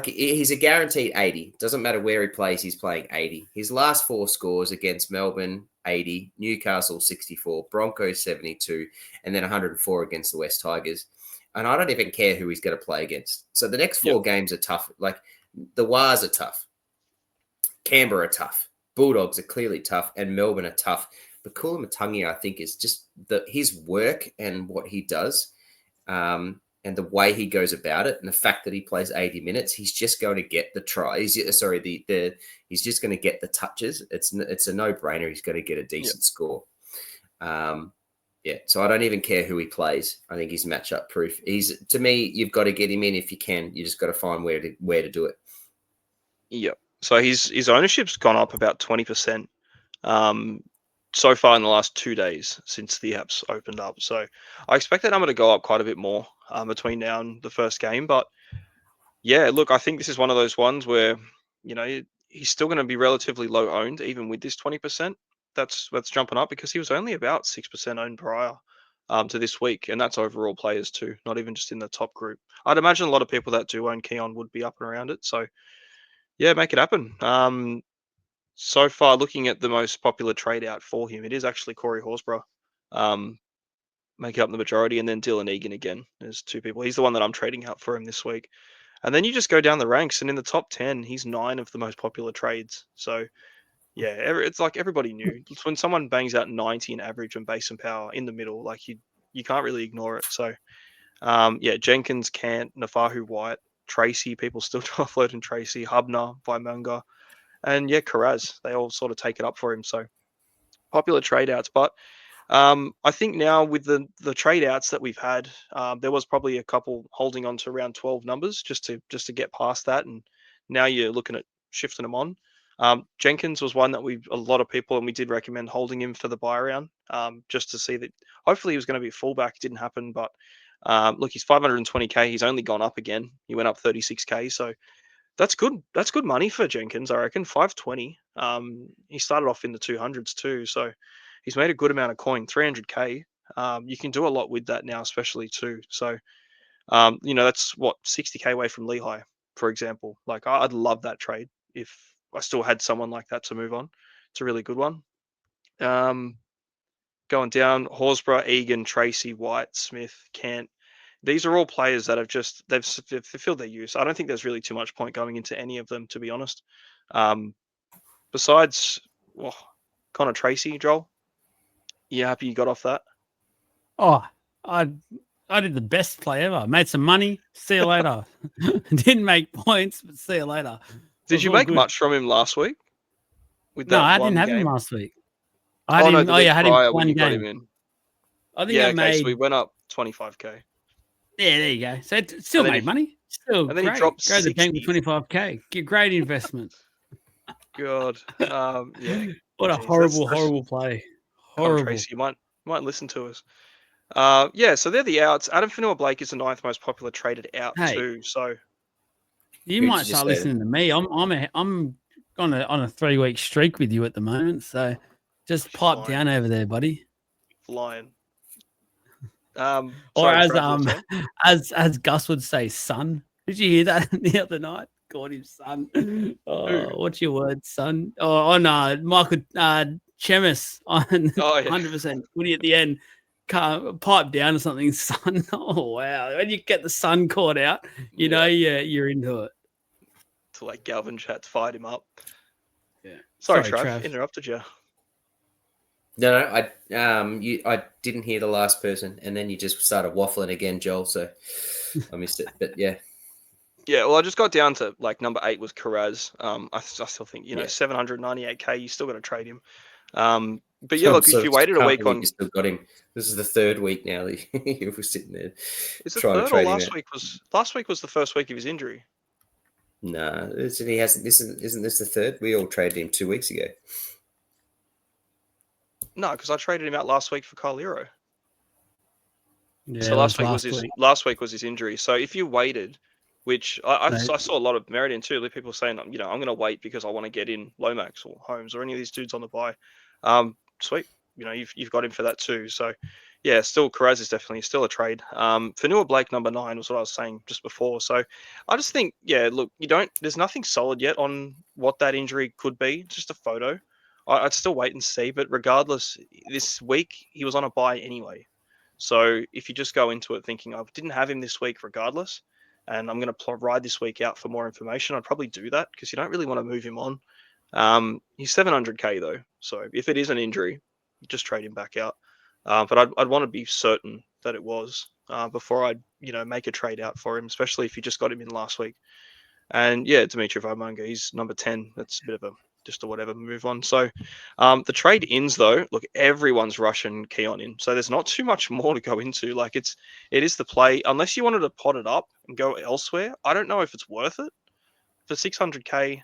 He's a guaranteed 80. Doesn't matter where he plays, he's playing 80. His last 4 scores against Melbourne, 80, Newcastle, 64, Broncos, 72, and then 104 against the West Tigers. And I don't even care who he's going to play against. So the next 4 games are tough. Like, the Wars are tough. Canberra are tough. Bulldogs are clearly tough, and Melbourne are tough. But Koloamatangi, I think, is just his work and what he does. And the way he goes about it, and the fact that he plays 80 minutes, he's just going to get the tries. He's just going to get the touches. It's a no-brainer. He's going to get a decent score. So I don't even care who he plays. I think he's matchup proof. To me, you've got to get him in if you can. You just got to find where to do it. Yep. So his ownership's gone up about 20%. So far in the last 2 days since the apps opened up. So I expect that number to go up quite a bit more between now and the first game. But yeah, look, I think this is one of those ones where, he's still going to be relatively low owned, even with this 20%. That's jumping up, because he was only about 6% owned prior to this week. And that's overall players too, not even just in the top group. I'd imagine a lot of people that do own Keon would be up and around it. So yeah, make it happen. So far, looking at the most popular trade out for him, it is actually Corey Horsburgh, making up the majority, and then Dylan Egan again. There's 2 people. He's the one that I'm trading out for him this week. And then you just go down the ranks, and in the top 10, he's 9 of the most popular trades. So Yeah, it's like everybody knew. It's when someone bangs out 90 in average and base and power in the middle, like you can't really ignore it. So, yeah, Jenkins, Cant, Nafahu, White, Tracy, people still offloading Tracy, Hubner, Vaimunga, and yeah, Karaz. They all sort of take it up for him. So popular trade outs. But I think now with the trade outs that we've had, there was probably a couple holding on to around 12 numbers just to get past that, and now you're looking at shifting them on. Jenkins was one that a lot of people, and we did recommend holding him for the buy round, just to see that hopefully he was going to be a fullback. It didn't happen, but look, he's 520k. He's only gone up again. He went up 36k, so that's good. That's good money for Jenkins, I reckon. 520. He started off in the 200s too, so he's made a good amount of coin. 300k. You can do a lot with that now, especially too. So, that's what 60k away from Lehigh, for example. Like I'd love that trade if I still had someone like that to move on. It's a really good one. Going down, Horsburgh, Egan, Tracy, White, Smith, Kent. These are all players that they've fulfilled their use. I don't think there's really too much point going into any of them, to be honest. Besides, Connor Tracy, Joel, you happy you got off that? Oh, I did the best play ever. Made some money. See you later. Didn't make points, but see you later. Did you make much from him last week? With that I one didn't have game? him last week. I had him. The week I had him prior one when you got game. him in. I think I made. So we went up 25k. Yeah, there you go. So it still made money. Still and then great. he dropped Go to the bank 60. with 25k. Get great investment. God, yeah. What a horrible play. Horrible. Tracy, you might listen to us. Yeah. So they're the outs. Adam Fanua-Blake is the 9th most popular traded out too. So you might start listening to me. I'm on a 3-week streak with you at the moment. So just pipe down over there, buddy. Flying. Or as Gus would say, son. Did you hear that the other night? Called him son. Oh, what's your word, son? Oh no, Michael Chemis on 100%. Woody at the end, pipe down or something, son. Oh wow! When you get the sun caught out, you know you're into it. To like Galvin Chat's fired him up. Yeah. Sorry, Trav, interrupted you. No, I didn't hear the last person, and then you just started waffling again, Joel. So I missed it, but yeah. Yeah, well, I just got down to like number 8 was Karaz. I still think 798k. You still got to trade him. But yeah, look, if you waited a week on, you still got him. This is the 3rd week now that you were sitting there. Is it third or last week was the first week of his injury? No, he hasn't. Isn't this the 3rd? We all traded him 2 weeks ago. No, because I traded him out last week for Kyle Lero. Yeah, so last week was his injury. So if you waited, which I saw a lot of merit in too, people saying, I'm going to wait because I want to get in Lomax or Holmes or any of these dudes on the buy. Sweet, you've got him for that too. So yeah, still Karaz is definitely still a trade. Fanua-Blake number 9 was what I was saying just before. So I just think, look, there's nothing solid yet on what that injury could be. It's just a photo. I'd still wait and see, but regardless, this week he was on a buy anyway. So if you just go into it thinking, I didn't have him this week regardless, and I'm going to ride this week out for more information, I'd probably do that because you don't really want to move him on. He's 700k though. So if it is an injury, just trade him back out. But I'd want to be certain that it was before I'd, make a trade out for him, especially if you just got him in last week. And yeah, Dimitri Vaimunga, he's number 10. That's a bit of just a whatever move on. So the trade ins though, look, everyone's rushing Keon in. So there's not too much more to go into. Like it is the play. Unless you wanted to pot it up and go elsewhere, I don't know if it's worth it for 600k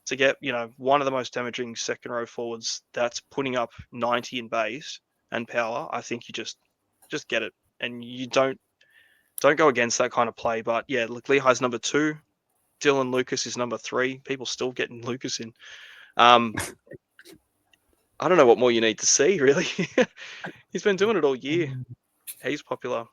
to get, one of the most damaging second row forwards that's putting up 90 in base and power. I think you just get it, and you don't go against that kind of play. But yeah, look, Lehigh's number 2. Dylan Lucas is number 3. People still getting Lucas in. I don't know what more you need to see, really. He's been doing it all year. He's popular.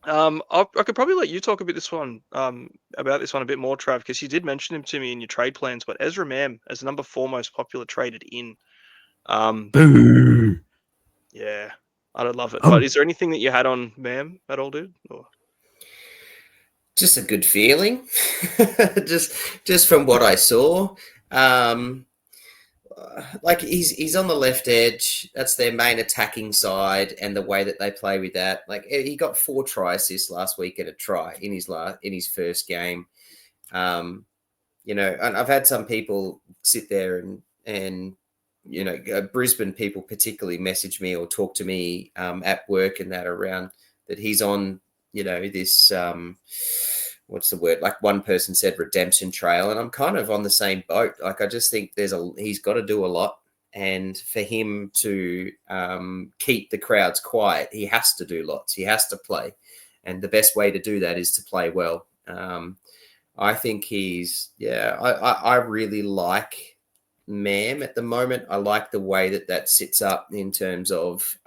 I could probably let you talk about this one a bit more, Trav, because you did mention him to me in your trade plans. But Ezra Mam as the number 4 most popular traded in. Yeah, I don't love it. But is there anything that you had on Mam at all, dude? Or? Just a good feeling, just from what I saw. like he's on the left edge. That's their main attacking side, and the way that they play with that. Like he got 4 try assists last week at a try in his first game. And I've had some people sit there and Brisbane people particularly message me or talk to me at work and that around that he's on this what's the word? Like one person said redemption trail, and I'm kind of on the same boat. Like I just think he's got to do a lot, and for him to keep the crowds quiet, he has to do lots. He has to play, and the best way to do that is to play well. I think I really like Mam at the moment. I like the way that sits up in terms of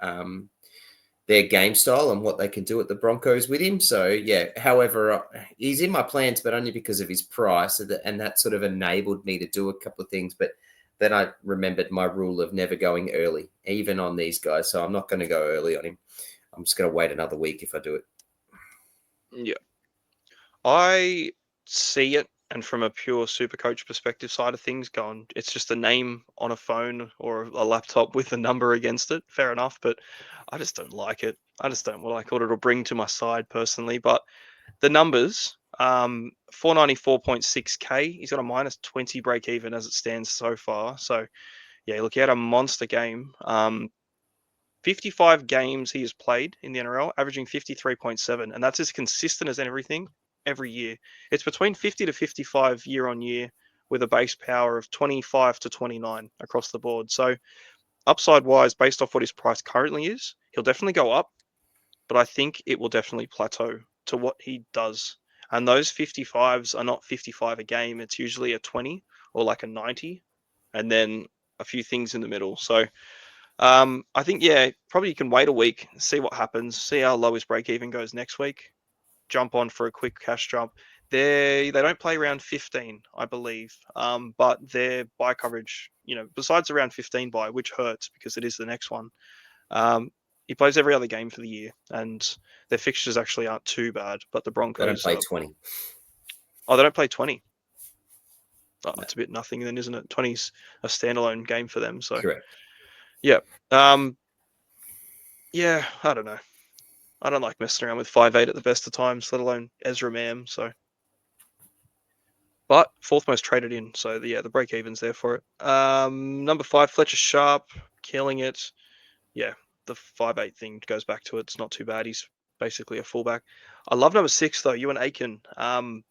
their game style and what they can do at the Broncos with him. So, yeah, however, he's in my plans, but only because of his price. And that sort of enabled me to do a couple of things. But then I remembered my rule of never going early, even on these guys. So I'm not going to go early on him. I'm just going to wait another week if I do it. Yeah. I see it, and from a pure Supercoach perspective side of things, going, it's just a name on a phone or a laptop with a number against it. Fair enough, but I just don't like it. I just don't like what it'll bring to my side personally. But the numbers, 494.6k. He's got a minus 20 break even as it stands so far. So, yeah, look, he had a monster game. 55 games he has played in the NRL, averaging 53.7, and that's as consistent as everything every year. It's between 50 to 55 year on year with a base power of 25 to 29 across the board. So upside wise, based off what his price currently is, he'll definitely go up, but I think it will definitely plateau to what he does. And those 55s are not 55 a game. It's usually a 20 or like a 90, and then a few things in the middle. So I think, probably you can wait a week, see what happens, see how low his break even goes next week, jump on for a quick cash jump. They don't play round 15, I believe, but their buy coverage, besides around 15 buy, which hurts because it is the next one, he plays every other game for the year, and their fixtures actually aren't too bad, but the Broncos... They don't play 20. Oh, they don't play 20? Oh, no. It's a bit nothing then, isn't it? 20's a standalone game for them, so... Correct. Yeah. Yeah, I don't know. I don't like messing around with 5'8" at the best of times, let alone Ezra Mam. So, but fourth most traded in, so the break even's there for it. Number 5, Fletcher Sharp, killing it. Yeah, the 5'8" thing goes back to it. It's not too bad. He's basically a fullback. I love number 6 though, Ewan Aiken. I've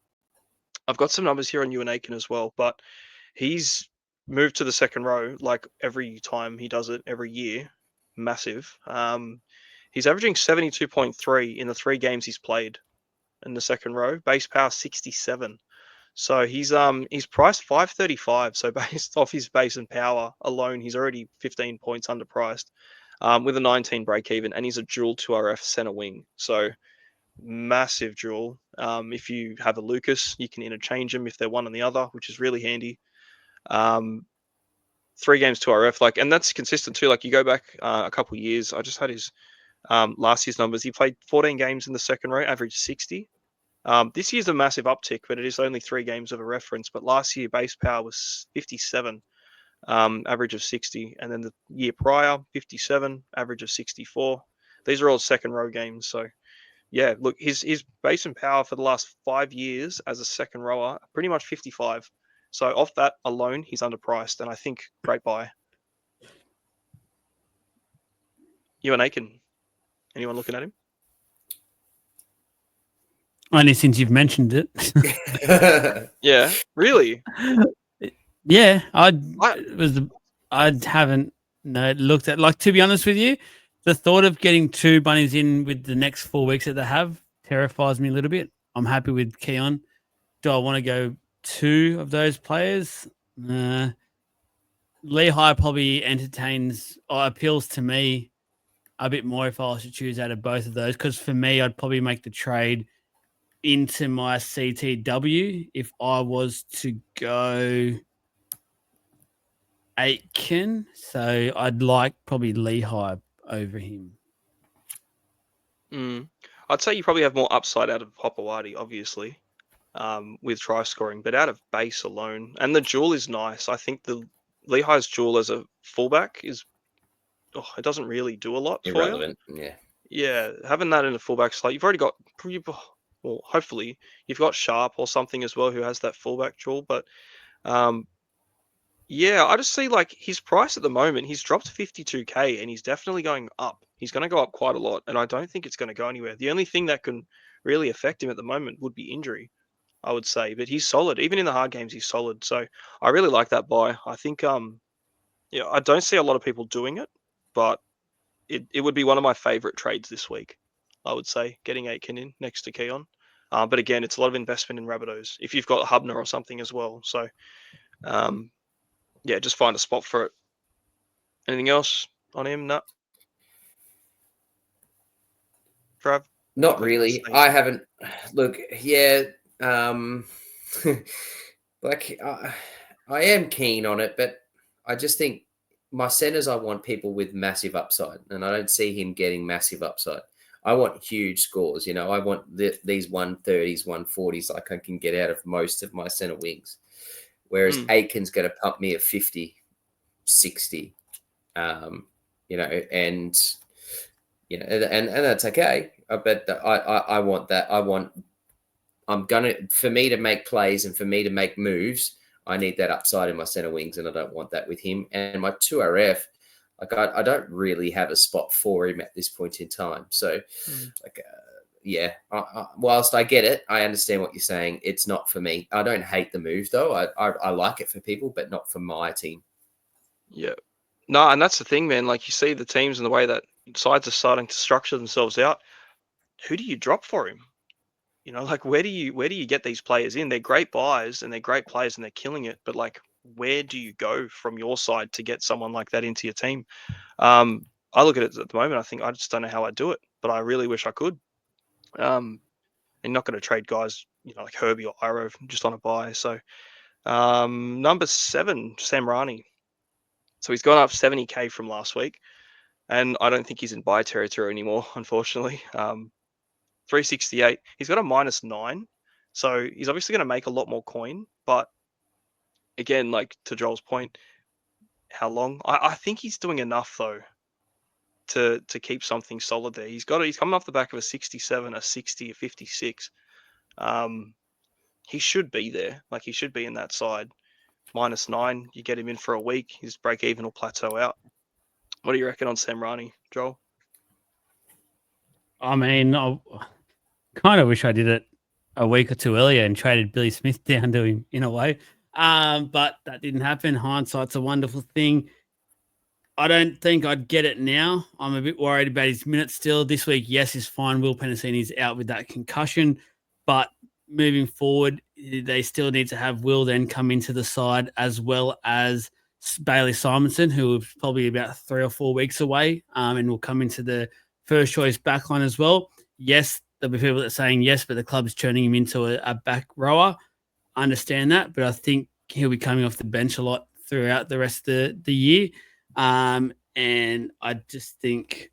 got some numbers here on Ewan Aiken as well, but he's moved to the second row like every time he does it every year. Massive. He's averaging 72.3 in the 3 games he's played in the second row. Base power 67. So he's priced 535. So based off his base and power alone, he's already 15 points underpriced, with a 19 break even, and he's a dual 2RF center wing. So massive dual. If you have a Lucas, you can interchange them if they're one and the other, which is really handy. 3 games 2RF, and that's consistent too. Like you go back a couple of years, I just had his last year's numbers. He played 14 games in the second row, averaged 60. This year's a massive uptick, but it is only 3 games of a reference. But last year, base power was 57, average of 60. And then the year prior, 57, average of 64. These are all second row games. So, yeah, look, his base and power for the last 5 years as a second rower, pretty much 55. So off that alone, he's underpriced. And I think great buy. Ewan Aiken, anyone looking at him? Only since you've mentioned it. Yeah, really? Yeah, I haven't looked at, like, to be honest with you, the thought of getting 2 bunnies in with the next 4 weeks that they have terrifies me a little bit. I'm happy with Keon. Do I want to go 2 of those players? Lehigh probably entertains or appeals to me a bit more if I was to choose out of both of those, because for me, I'd probably make the trade into my CTW if I was to go Aitken. So I'd like probably Lehigh over him. I'd say you probably have more upside out of Hopewadi, obviously, with try scoring, but out of base alone, and the duel is nice. I think the Lehigh's dual as a fullback it doesn't really do a lot for you. Irrelevant. Yeah. Yeah, having that in a fullback slot, you've already got well, hopefully you've got Sharp or something as well who has that fullback dual. But yeah, I just see like his price at the moment. He's dropped 52K and he's definitely going up. He's going to go up quite a lot, and I don't think it's going to go anywhere. The only thing that can really affect him at the moment would be injury, I would say. But he's solid, even in the hard games. He's solid. So I really like that buy. I think yeah, I don't see a lot of people doing it, but it would be one of my favorite trades this week. I would say getting Aitken in next to Keon. But again, it's a lot of investment in Rabbitohs if you've got Hubner or something as well. So yeah, just find a spot for it. Anything else on him? No. Trav? Not really. I haven't. Look, yeah. Like I am keen on it, but I just think my centers, I want people with massive upside, and I don't see him getting massive upside. I want huge scores. I want these 130s, 140s like I can get out of most of my center wings. Whereas Aitken's going to pump me a 50, 60, and that's okay. But I want that. For me to make plays and for me to make moves, I need that upside in my center wings, and I don't want that with him. And my 2RF, like I don't really have a spot for him at this point in time. So, yeah, whilst I get it, I understand what you're saying. It's not for me. I don't hate the move though. I like it for people, but not for my team. Yeah. No, and that's the thing, man. Like you see the teams and the way that sides are starting to structure themselves out. Who do you drop for him? Like where do you get these players in? They're great buys and they're great players and they're killing it. But like, where do you go from your side to get someone like that into your team? I look at it at the moment. I think I just don't know how I do it, but I really wish I could. And not going to trade guys, like Herbie or Iro just on a buy. So number 7, Sam Rani. So he's gone up 70K from last week, and I don't think he's in buy territory anymore, unfortunately. 368. He's got a -9, so he's obviously going to make a lot more coin. But again, like to Joel's point, how long? I think he's doing enough though to keep something solid there. He's coming off the back of a 67, a 60, a 56. He should be there. Like he should be in that side. -9, you get him in for a week, his break even will plateau out. What do you reckon on Sam Rani, Joel? I mean, I kind of wish I did it a week or two earlier and traded Billy Smith down to him in a way. But that didn't happen. Hindsight's a wonderful thing. I don't think I'd get it now. I'm a bit worried about his minutes still. This week, yes, is fine. Will Penasini's out with that concussion. But moving forward, they still need to have Will then come into the side as well as Bailey Simonson, who is probably about 3 or 4 weeks away and will come into the first choice backline as well. Yes, there'll be people that are saying yes, but the club's turning him into a back rower. I understand that, but I think he'll be coming off the bench a lot throughout the rest of the year. And I just think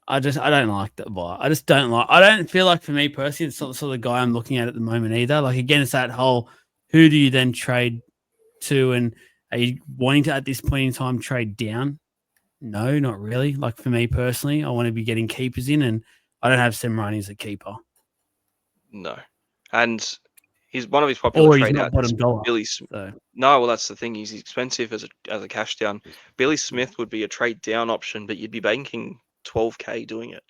I don't like that buy. I don't feel like for me personally, it's not the sort of guy I'm looking at the moment either. Like again, it's that whole who do you then trade to, and are you wanting to at this point in time trade down? No, not really. Like for me personally, I want to be getting keepers in, and I don't have Sam Rani as a keeper. No, and he's one of his popular trade outs. Bottom dollar. Billy. So. No, well that's the thing. He's expensive as a cash down. Billy Smith would be a trade down option, but you'd be banking 12K doing it.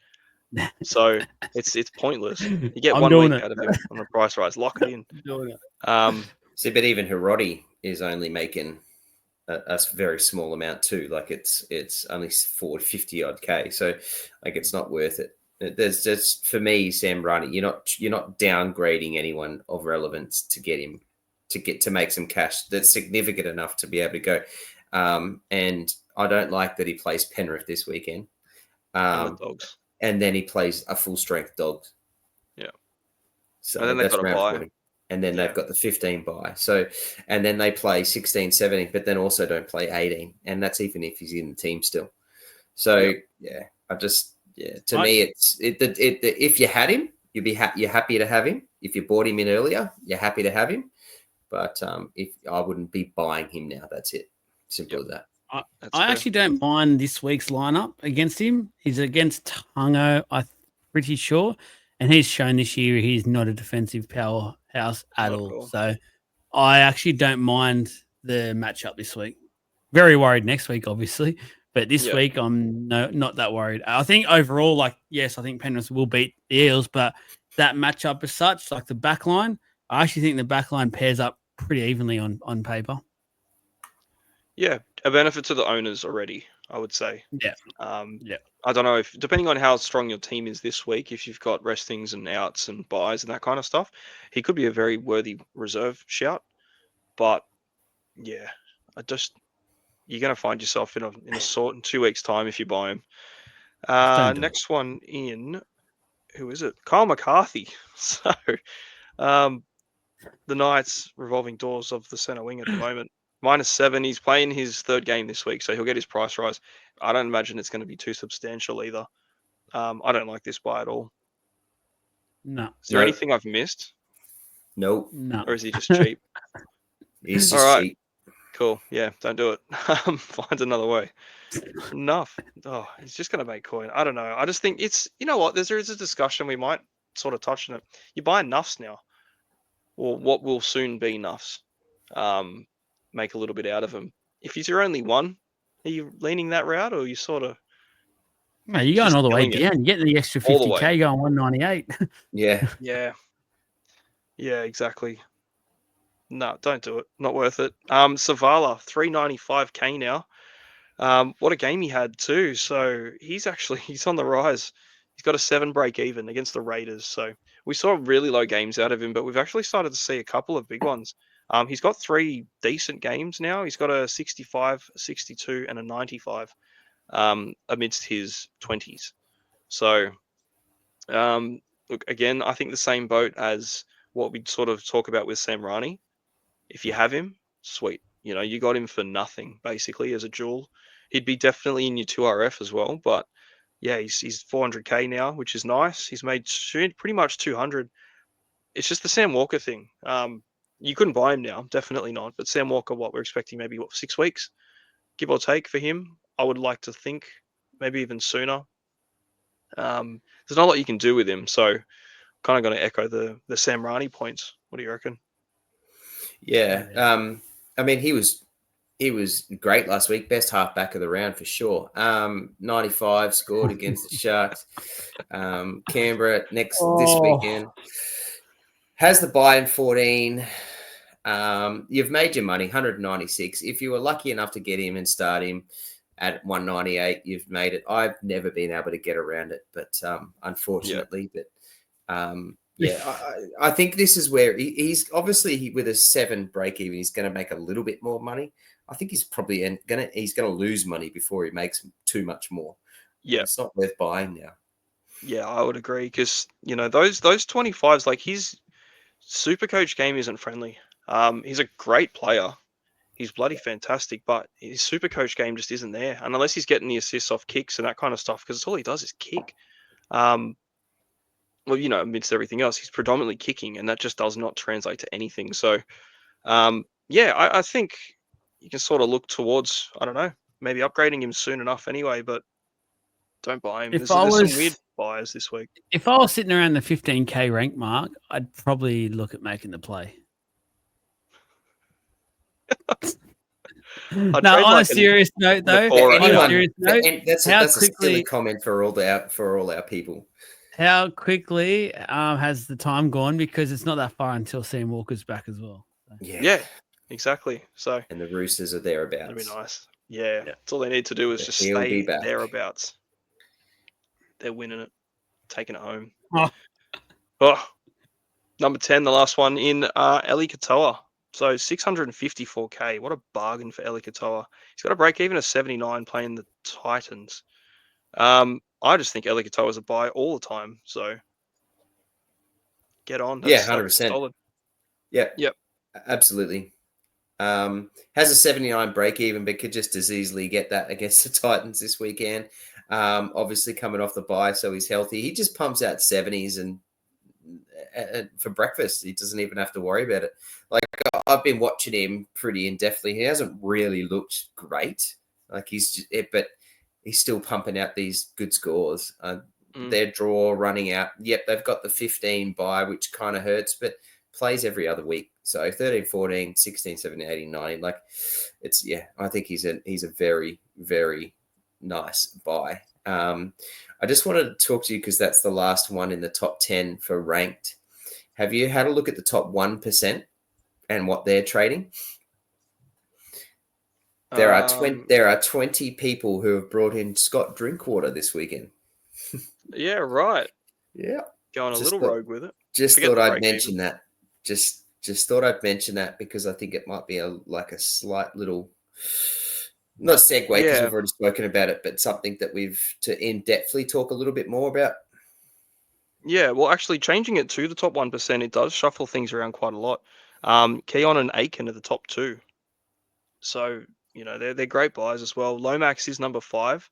So it's pointless. You get 1 week out of him on the price rise. Lock it in. Doing it. See, but even Hiroti is only making a very small amount too. Like it's only 50 odd K. So like it's not worth it. There's just for me, Sam Rani, you're not downgrading anyone of relevance to get him to make some cash that's significant enough to be able to go. And I don't like that he plays Penrith this weekend. And the Dogs. And then he plays a full strength Dogs. Yeah. So and then they've got a buy. And then they've got the 15 buy. So, and then they play 16, 17, but then also don't play 18. And that's even if he's in the team still. So, to me, if you had him, you're happy to have him. If you bought him in earlier, you're happy to have him. But if I wouldn't be buying him now, that's it. Simple as that. I actually don't mind this week's lineup against him. He's against Tungo, I'm pretty sure. And he's shown this year he's not a defensive powerhouse at all. So I actually don't mind the matchup this week. Very worried next week, obviously. But this week, I'm not that worried. I think overall, yes, I think Penrith will beat the Eels, but that matchup as such, like the back line, I actually think the back line pairs up pretty evenly on paper. Yeah, a benefit to the owners already, I would say. Yeah. I don't know if, depending on how strong your team is this week, if you've got restings and outs and buys and that kind of stuff, he could be a very worthy reserve shout. But yeah, you're going to find yourself in a sort in 2 weeks' time if you buy him. Next one in, who is it? Kyle McCarthy. So, the Knights revolving doors of the centre wing at the moment. -7. He's playing his third game this week, so he'll get his price rise. I don't imagine it's going to be too substantial either. I don't like this buy at all. No. Is there anything I've missed? Nope. No. Or is he just cheap? He's just cheap. Cool. Yeah, don't do it. Find another way. Enough. Oh, he's just going to make coin. I don't know. I just think it's, you know what? There is a discussion. We might sort of touch on it. You're buying nuffs now, or what will soon be nuffs. Make a little bit out of him. If he's your only one, are you leaning that route, or are you sort of? No, you're going all the way down. You're getting the extra 50K going 198. Yeah. Yeah, exactly. No, don't do it. Not worth it. Savala, 395K now. What a game he had too. So he's on the rise. He's got a 7 break even against the Raiders. So we saw really low games out of him, but we've actually started to see a couple of big ones. He's got 3 decent games now. He's got a 65, 62, and a 95 amidst his 20s. So, look, again, I think the same boat as what we'd sort of talk about with Sam Rani. If you have him, sweet. You know, you got him for nothing, basically, as a jewel. He'd be definitely in your 2RF as well. But, yeah, he's 400K now, which is nice. He's made pretty much 200. It's just the Sam Walker thing. You couldn't buy him now, definitely not. But Sam Walker, we're expecting maybe 6 weeks, give or take, for him. I would like to think maybe even sooner. There's not a lot you can do with him, so kind of going to echo the Sam Rani points. What do you reckon? Yeah. I mean, he was great last week. Best halfback of the round for sure. 95 scored against the Sharks. Canberra this weekend. Has the buy in 14. You've made your money, 196. If you were lucky enough to get him and start him at 198, you've made it. I've never been able to get around it, but unfortunately, I think this is where he's obviously with a 7 break even, he's going to make a little bit more money. I think he's probably going to lose money before he makes too much more. Yeah, it's not worth buying now. Yeah, I would agree because those 25s, like his Supercoach game isn't friendly. He's a great player. He's bloody fantastic, but his Supercoach game just isn't there. And unless he's getting the assists off kicks and that kind of stuff, because all he does is kick. Amidst everything else, he's predominantly kicking, and that just does not translate to anything. So, I think you can sort of look towards, I don't know, maybe upgrading him soon enough anyway, but don't buy him. There's some weird buyers this week. If I was sitting around the 15K rank mark, I'd probably look at making the play. On a serious note, though, that's a silly comment for all our people. How quickly has the time gone? Because it's not that far until Sam Walker's back as well. So. Yeah, exactly. So and the Roosters are thereabouts. That'd be nice. Yeah, that's all they need to do is just stay thereabouts. They're winning it, taking it home. Number 10, the last one in Eli Katoa. So 654K. What a bargain for Eli Katoa. He's got a break even of 79 playing the Titans. I just think Eli Katoa is a buy all the time. So get on. That's 100%. Solid. Yep. Absolutely. Has a 79 break even, but could just as easily get that against the Titans this weekend. Obviously coming off the bye, so he's healthy. He just pumps out 70s and for breakfast. He doesn't even have to worry about it. Like, I've been watching him pretty in-depthly. He hasn't really looked great. Like, but he's still pumping out these good scores. Their draw running out. Yep, they've got the 15 bye, which kind of hurts, but plays every other week. So 13, 14, 16, 17, 18, 19. Like, it's, I think he's a very, very nice buy. I just wanted to talk to you because that's the last one in the top 10 for ranked. Have you had a look at the top 1% and what they're trading? There are 20 people who have brought in Scott Drinkwater this weekend. Yeah, right. Yeah. Going a little rogue with it. Just thought I'd mention that. Just thought I'd mention that because I think it might be a slight little, not segue because we've already spoken about it, but something that we've to in-depthly talk a little bit more about. Yeah, well, actually changing it to the top 1%, it does shuffle things around quite a lot. Keon and Aiken are the top 2. So, they're great buys as well. Lomax is number 5.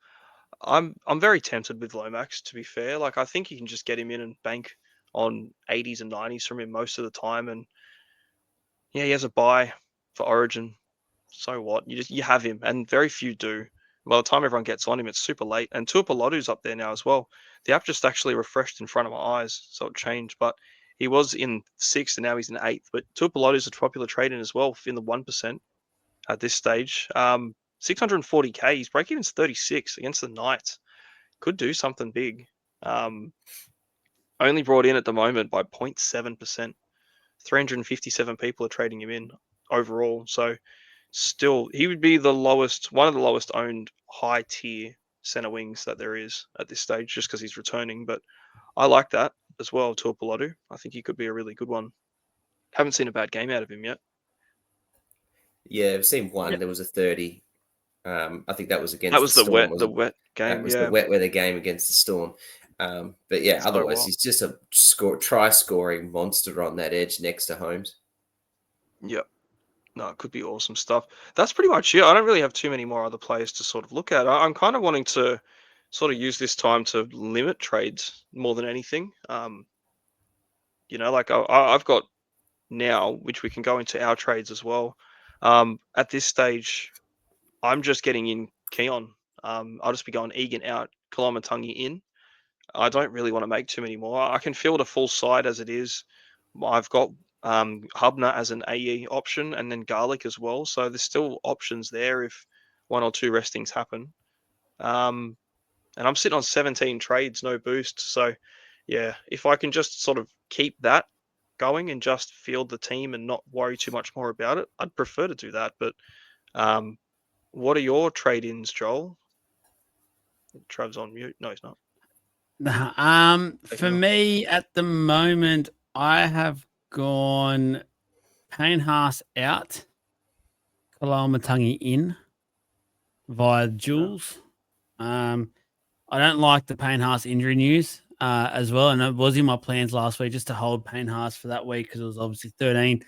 I'm very tempted with Lomax, to be fair. Like, I think you can just get him in and bank on 80s and 90s from him most of the time. And yeah, he has a buy for Origin. So what? You have him, and very few do. By the time everyone gets on him, it's super late. And Tuipulotu's up there now as well. The app just actually refreshed in front of my eyes, so it changed. But he was in 6th, and now he's in 8th. But Tuipulotu's a popular trade in as well in the 1% at this stage. 640k. His break even's 36 against the Knights. Could do something big. Only brought in at the moment by 0.7%. 357 people are trading him in overall. So still, he would be one of the lowest owned high tier center wings that there is at this stage, just because he's returning. But I like that as well, Tuipulotu. I think he could be a really good one. Haven't seen a bad game out of him yet. Yeah, I've seen one. Yeah. There was a 30. I think that was against the Storm. The wet game. That was the wet weather game against the Storm. But yeah, so otherwise he's just a try-scoring monster on that edge next to Holmes. Yep. No, it could be awesome stuff. That's pretty much it. I don't really have too many more other players to sort of look at. I'm kind of wanting to sort of use this time to limit trades more than anything. Like I've got now, which we can go into our trades as well. At this stage, I'm just getting in Keon. I'll just be going Egan out, Koloamatangi in. I don't really want to make too many more. I can field a full side as it is. I've got Hubner as an AE option and then Garlic as well. So there's still options there if 1 or 2 restings happen. And I'm sitting on 17 trades, no boost. So yeah, if I can just sort of keep that going and just field the team and not worry too much more about it, I'd prefer to do that. But what are your trade-ins, Joel? Trav's on mute. No, he's not. For me at the moment, I have gone Payne-Haas out, Koloamatangi in via Jules. I don't like the Payne-Haas injury news as well, and it was in my plans last week just to hold Payne-Haas for that week because it was obviously 13.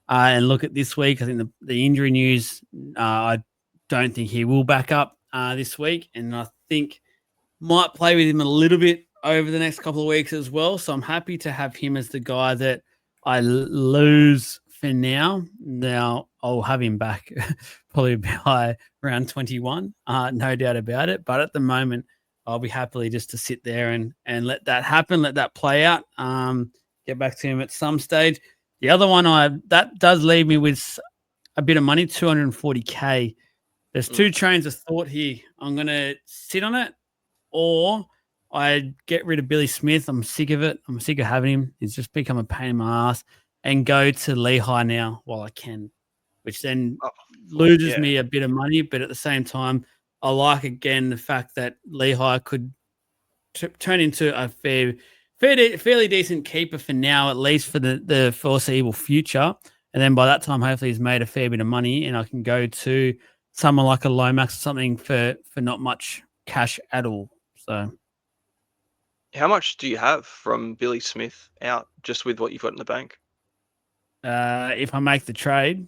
And look at this week, I think the injury news, I don't think he will back up this week, and I think might play with him a little bit over the next couple of weeks as well. So I'm happy to have him as the guy that I lose for now. Now I'll have him back probably by around 21, no doubt about it. But at the moment, I'll be happily just to sit there and let that happen, let that play out, get back to him at some stage. The other one, that does leave me with a bit of money, 240K. There's 2 trains of thought here. I'm going to sit on it, or I get rid of Billy Smith. I'm sick of it. I'm sick of having him. He's just become a pain in my ass. And go to Lehigh now while I can, which then loses me a bit of money. But at the same time, I like, again, the fact that Lehigh could turn into a fairly decent keeper for now, at least for the foreseeable future. And then by that time, hopefully he's made a fair bit of money and I can go to someone like a Lomax or something for not much cash at all. So, how much do you have from Billy Smith out just with what you've got in the bank? If I make the trade,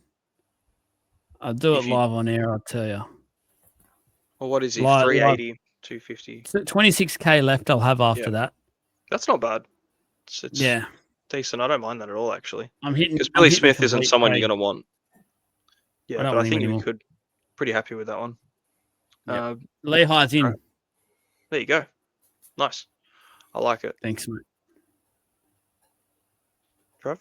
I'll do it live on air, I'll tell you. Well, what is he? 380, 250. 26K left I'll have after that. That's not bad. Yeah. decent. I don't mind that at all, actually. I'm hitting Because Billy hitting Smith isn't complete someone trade. you're going to want. Yeah, don't but want I him think you anymore. could. Pretty happy with that one. Yep. Lehigh's in. Right. There you go. Nice. I like it. Thanks, mate. Trev?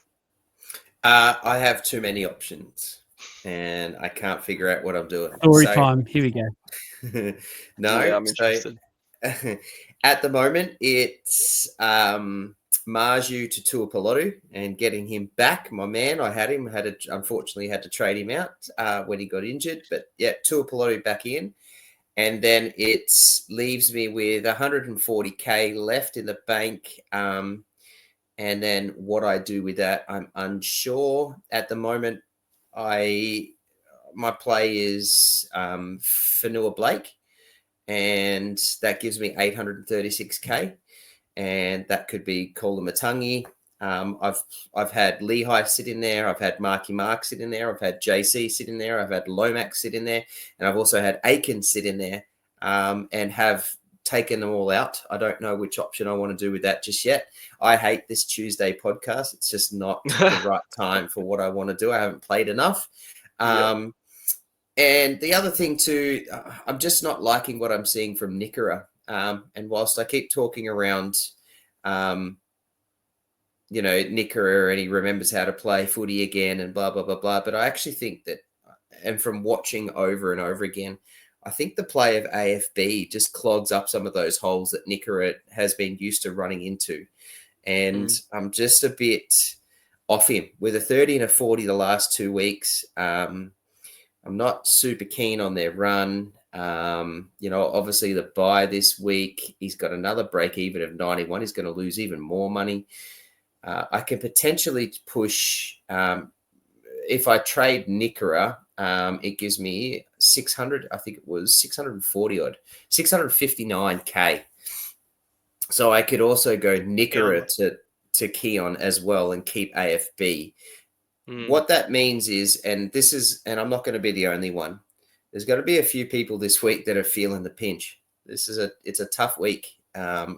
I have too many options, and I can't figure out what I'm doing. Story time. Here we go. No, Yeah, I'm so interested. at the moment it's Marju to Tuapolotu and getting him back. My man, I had him. Unfortunately had to trade him out when he got injured. But yeah, Tuapolotu back in, and then it leaves me with 140k left in the bank. And then what I do with that, I'm unsure at the moment. My play is Fanua Blake, and that gives me 836k, and that could be Kolamatangi. I've had Lehigh sit in there. I've had Marky Mark sit in there. I've had JC sit in there. I've had Lomax sit in there, and I've also had Aiken sit in there, and have taken them all out. I don't know which option I want to do with that just yet. I hate this Tuesday podcast. It's just not the right time for what I want to do. I haven't played enough. And the other thing too, I'm just not liking what I'm seeing from Nickera. And whilst I keep talking around, Nickera, and he remembers how to play footy again and blah, blah, blah, blah. But I actually think that, and from watching over and over again, I think the play of AFB just clogs up some of those holes that Nickera has been used to running into. And I'm just a bit off him with a 30 and a 40 the last 2 weeks. I'm not super keen on their run. Obviously the bye this week, he's got another break even of 91. He's going to lose even more money. I can potentially push, if I trade Nickera, it gives me 600, I think it was 640 odd, 659k. So I could also go Nickera to Keon as well and keep AFB. What that means is, and I'm not going to be the only one. There's got to be a few people this week that are feeling the pinch. It's a tough week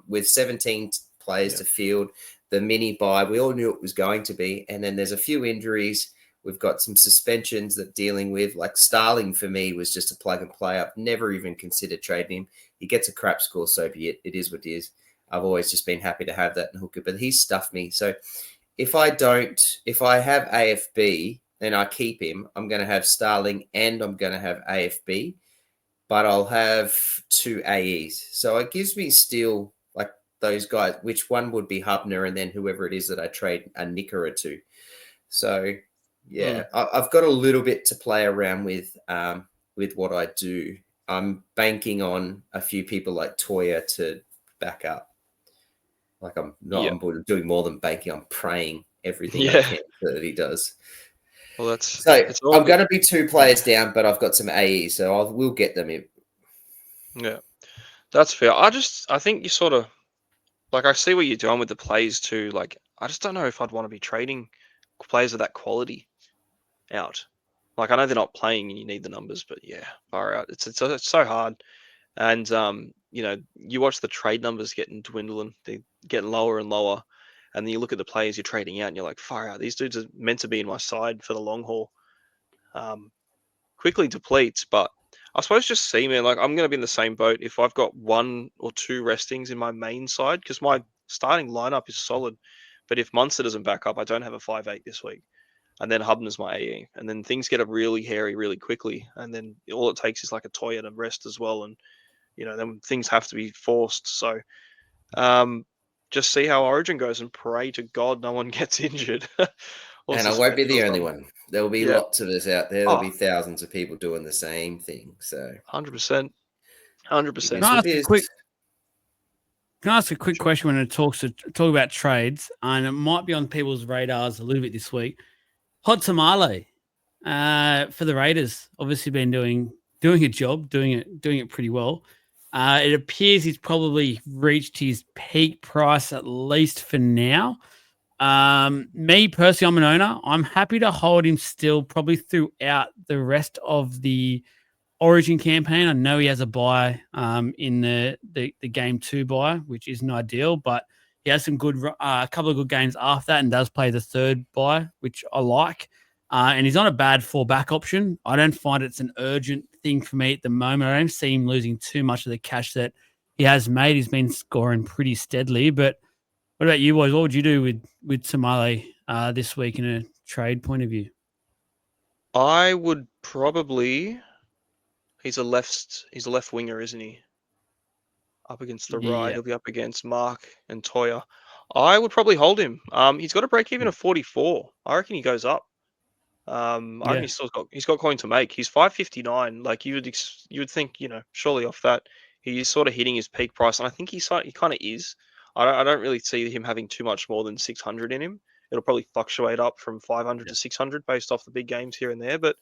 with 17 players to field. The mini bye, we all knew it was going to be, and then there's a few injuries. We've got some suspensions that dealing with. Like Starling for me was just a plug and play. I've never even considered trading him. He gets a crap score, so be it. It is what it is. I've always just been happy to have that in hooker, but he's stuffed me. So if I have AFB and I keep him, I'm going to have Starling and I'm going to have AFB, but I'll have 2 AEs. So it gives me still like those guys, which one would be Hubner and then whoever it is that I trade a Nickera to. So yeah, I've got a little bit to play around with what I do. I'm banking on a few people like Toya to back up. Like I'm doing more than banking. I'm praying everything I can that he does. Well, I'm going to be 2 players down, but I've got some AEs, so we'll get them in. Yeah, that's fair. I think you sort of like, I see what you're doing with the plays too. Like, I just don't know if I'd want to be trading players of that quality out. Like, I know they're not playing and you need the numbers, but yeah, far out. It's so hard. And you watch the trade numbers getting dwindling, they're getting lower and lower, and then you look at the players you're trading out, and you're like, far out. These dudes are meant to be in my side for the long haul. Quickly depletes, but I suppose just see, man. Like, I'm going to be in the same boat if I've got 1 or 2 restings in my main side, because my starting lineup is solid. But if Munster doesn't back up, I don't have a 5'8" this week. And then Hubner's my AE. And then things get really hairy really quickly. And then all it takes is like a Toya to rest as well. And then things have to be forced. So just see how Origin goes and pray to God no one gets injured. And I won't be the only one. There will be lots of us out there. There'll be thousands of people doing the same thing. So 100%. 100%. Can I ask a quick question when it talk about trades? And it might be on people's radars a little bit this week. Hot Tamale for the Raiders, obviously been doing a job, doing it pretty well. It appears he's probably reached his peak price, at least for now. Me personally, I'm an owner. I'm happy to hold him still, probably throughout the rest of the Origin campaign. I know he has a buy in the game 2 buy, which isn't ideal, but he has some good, a couple of good games after that and does play the third bye, which I like. And he's on a bad fallback option. I don't find it's an urgent thing for me at the moment. I don't see him losing too much of the cash that he has made. He's been scoring pretty steadily. But what about you boys? What would you do with Tamale this week in a trade point of view? I would probably. He's a left winger, isn't he? Up against the right, Yeah. he'll be up against Mark and Toya. I would probably hold him. He's got a break even of 44. I reckon he goes up. I reckon he's got coin to make. He's 559. Like you would think, surely off that he's sort of hitting his peak price, and I think he kind of is. I don't really see him having too much more than 600 in him. It'll probably fluctuate up from 500 to 600 based off the big games here and there. But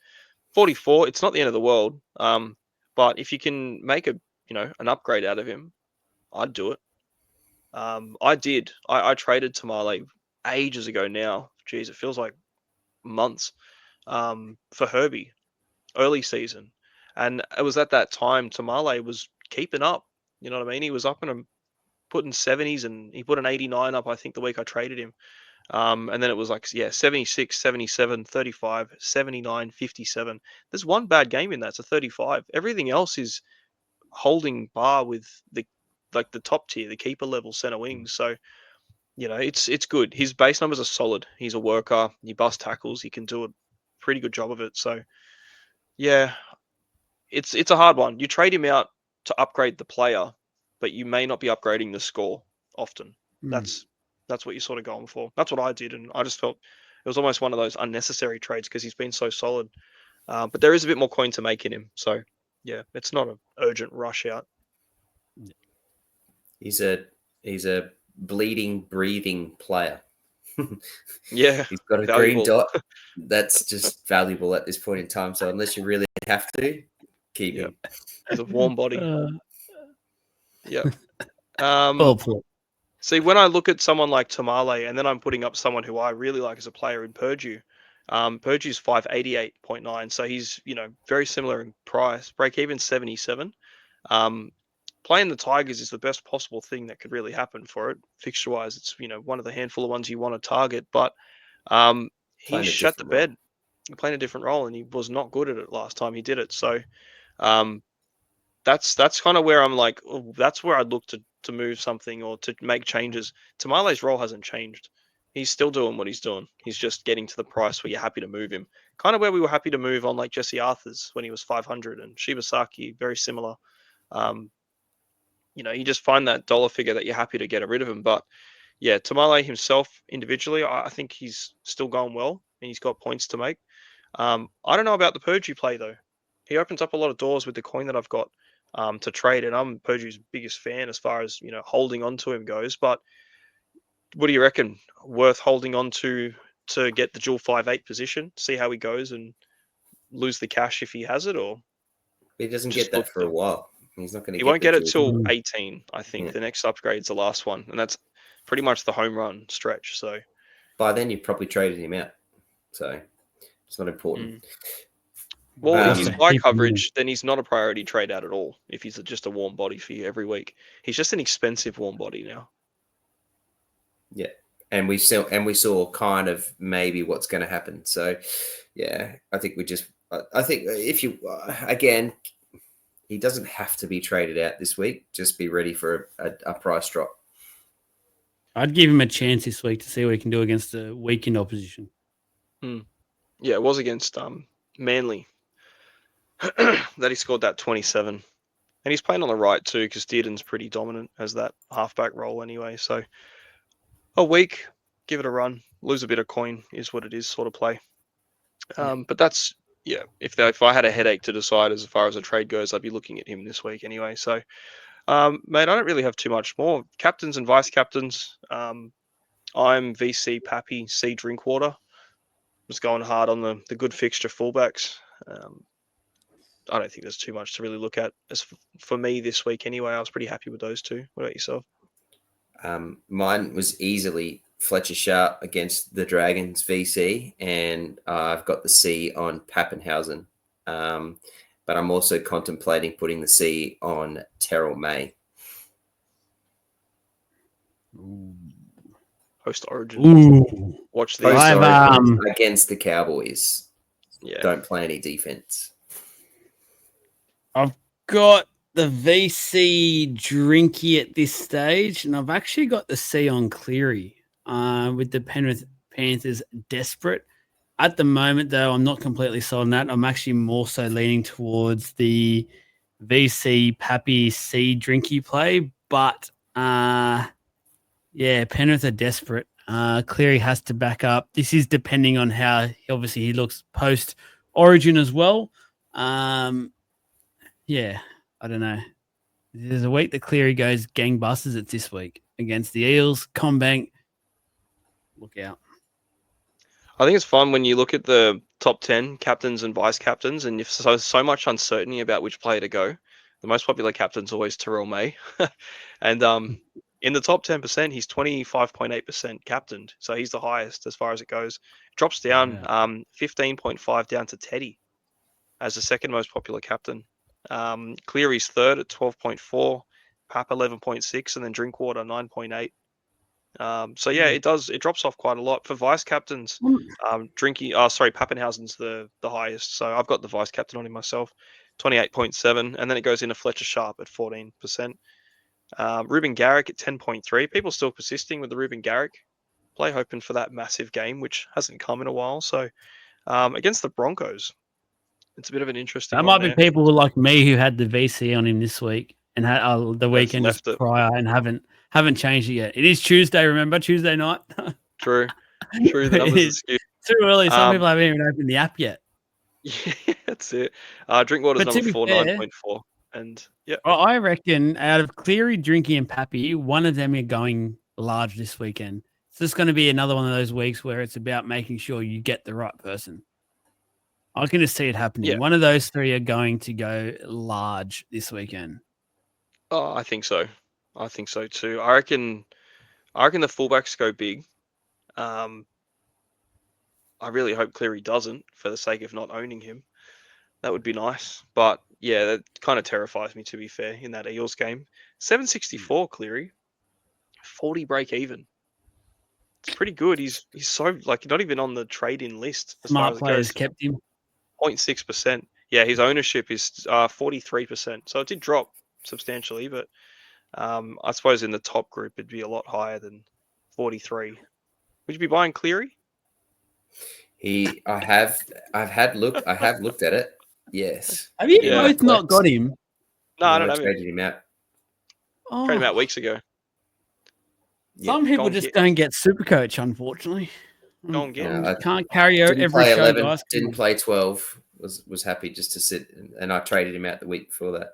44, it's not the end of the world. But if you can make an upgrade out of him, I'd do it. I did. I traded Tamale ages ago now. Jeez, it feels like months. For Herbie, early season, and it was at that time Tamale was keeping up. You know what I mean? He was up and putting 70s, and he put an 89 up. I think the week I traded him. And then it was like, 76, 77, 35, 79, 57. There's one bad game in that. It's a 35. Everything else is holding bar with the top tier, the keeper level center wings. So, it's good. His base numbers are solid. He's a worker. He busts tackles. He can do a pretty good job of it. So, yeah, it's a hard one. You trade him out to upgrade the player, but you may not be upgrading the score often. That's what you're sort of going for. That's what I did, and I just felt it was almost one of those unnecessary trades because he's been so solid. But there is a bit more coin to make in him, so yeah, it's not an urgent rush out. He's a bleeding, breathing player. Yeah, he's got a valuable. green dot. That's just valuable at this point in time. So unless you really have to, keep him. He's a warm body. Yeah. Well put. See, when I look at someone like Tamale, and then I'm putting up someone who I really like as a player in Purdue. Purdue's 588.9, so he's very similar in price. Break even 77. Playing the Tigers is the best possible thing that could really happen for it. Fixture wise, it's one of the handful of ones you want to target, but he shut the bed, playing a different role, and he was not good at it last time he did it. So that's kind of where I'm like, that's where I'd look to move something or to make changes. Tamale's role hasn't changed. He's still doing what he's doing. He's just getting to the price where you're happy to move him. Kind of where we were happy to move on like Jesse Arthurs when he was 500, and Shibasaki, very similar. You just find that dollar figure that you're happy to get rid of him. But yeah, Tamale himself individually, I think he's still going well and he's got points to make. I don't know about the Purdue play though. He opens up a lot of doors with the coin that I've got to trade, and I'm Purdue's biggest fan as far as holding on to him goes. But what do you reckon? Worth holding on to get the dual 5'8" position, see how he goes, and lose the cash if he has it, or he doesn't get that for a while. He's not going to. He won't get it till 18, I think. Yeah. The next upgrade's the last one, and that's pretty much the home run stretch. So by then you've probably traded him out, so it's not important. Well, if he's high coverage, then he's not a priority trade out at all. If he's just a warm body for you every week, he's just an expensive warm body now. Yeah, and we saw kind of maybe what's going to happen. So yeah, I think if you again. He doesn't have to be traded out this week. Just be ready for a price drop. I'd give him a chance this week to see what he can do against a weakened opposition. Yeah, it was against Manly that he scored that 27. And he's playing on the right too because Dearden's pretty dominant as that halfback role anyway. So a week, give it a run. Lose a bit of coin is what it is sort of play. But that's... Yeah, if I had a headache to decide as far as a trade goes, I'd be looking at him this week anyway. So, mate, I don't really have too much more. Captains and vice captains. I'm VC Pappy, C Drinkwater. Just going hard on the good fixture fullbacks. I don't think there's too much to really look at. As for me this week anyway, I was pretty happy with those two. What about yourself? Mine was easily Fletcher Sharp against the Dragons VC, and I've got the C on Pappenhausen. But I'm also contemplating putting the C on Terrell May. Post Origin. Ooh. Watch Post these. Origin against the Cowboys. Yeah. Don't play any defense. I've got the VC Drinky at this stage, and I've actually got the C on Cleary with the Penrith Panthers desperate. At the moment, though, I'm not completely sold on that. I'm actually more so leaning towards the VC Pappy C Drinky play, but yeah, Penrith are desperate. Cleary has to back up. This is depending on how obviously he looks post Origin as well. Yeah, I don't know. There's a week that Cleary goes gangbusters. It's this week against the Eels. Combank, look out. I think it's fun when you look at the top 10 captains and vice captains, and if so much uncertainty about which player to go. The most popular captain's always Terrell May, and in the top 10%, he's 25.8% captained, so he's the highest as far as it goes. Drops down 15.5 down to Teddy as the second most popular captain. Cleary's third at 12.4, Pap 11.6, and then Drinkwater 9.8. So yeah, it drops off quite a lot for vice captains. Pappenhausen's the highest, so I've got the vice captain on him myself, 28.7, and then it goes into Fletcher Sharp at 14%. Ruben Garrick at 10.3. People still persisting with the Ruben Garrick play, hoping for that massive game, which hasn't come in a while. So against the Broncos, it's a bit of an interesting That one might be there. people like me who had the VC on him this week and had the weekend left just it. prior and haven't changed it yet. It is Tuesday, remember? Tuesday night. True. The numbers are skewed. Too early. Some people haven't even opened the app yet. Yeah, that's it. Drinkwater's But number to be 4, fair, 9.4. And yeah. I reckon out of Cleary, Drinky, and Pappy, one of them are going large this weekend. It's just going to be another one of those weeks where it's about making sure you get the right person. I can just see it happening. Yeah. One of those three are going to go large this weekend. Oh, I think so. I think so too. I reckon the fullbacks go big. I really hope Cleary doesn't, for the sake of not owning him. That would be nice. But yeah, that kind of terrifies me, to be fair, in that Eels game. 764 Cleary, 40 break even. It's pretty good. He's so not even on the trade-in list as far Smart as it players goes. kept him. 0.6%. Yeah, his ownership is 43%. So it did drop substantially, but I suppose in the top group it'd be a lot higher than 43. Would you be buying Cleary? I have looked at it. Yes. Have you Yeah. both not got him? No, I No, don't I have him. traded him out. Traded him out Oh, weeks ago. some people just don't get Supercoach, unfortunately. Go and get him. I Can't carry out didn't every play show, 11, guys. didn't play 12. Was happy just to sit, and I traded him out the week before that.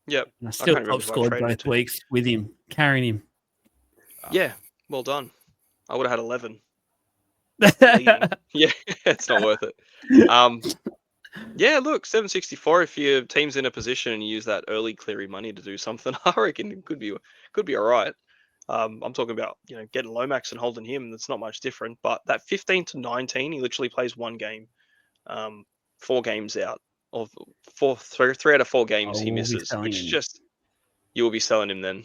Yep. And I still top scored both weeks with him, carrying him. Yeah, well done. I would have had 11. Yeah, it's not worth it. Yeah, look, 764. If your team's in a position and you use that early Cleary money to do something, I reckon it could be all right. I'm talking about getting Lomax and holding him. That's not much different. But that 15 to 19, he literally plays one game, 4 games out of 3 out of 4 games he misses, which is just you will be selling him then.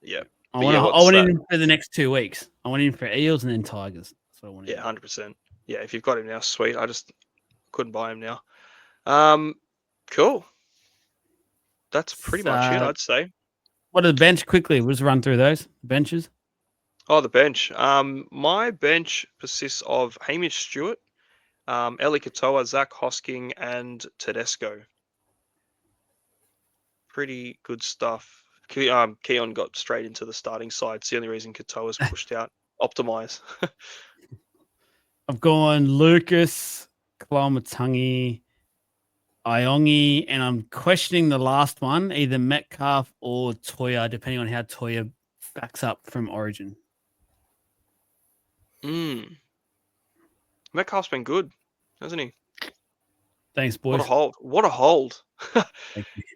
Yeah. I want him for the next 2 weeks. I want him for Eels and then Tigers. That's what I want. Yeah, 100%. Yeah, if you've got him now, sweet. I just couldn't buy him now. Cool. That's pretty much it, I'd say. What are the bench quickly? We'll just run through those benches. Oh, the bench. My bench consists of Hamish Stewart, Eli Katoa, Zach Hosking, and Tedesco. Pretty good stuff. Keon got straight into the starting side. It's the only reason Katoa's pushed out. Optimize. I've gone Lucas, Kalamatangi, Iongi, and I'm questioning the last one, either Metcalf or Toya, depending on how Toya backs up from Origin. Metcalf's been good, hasn't he? Thanks, boys. What a hold.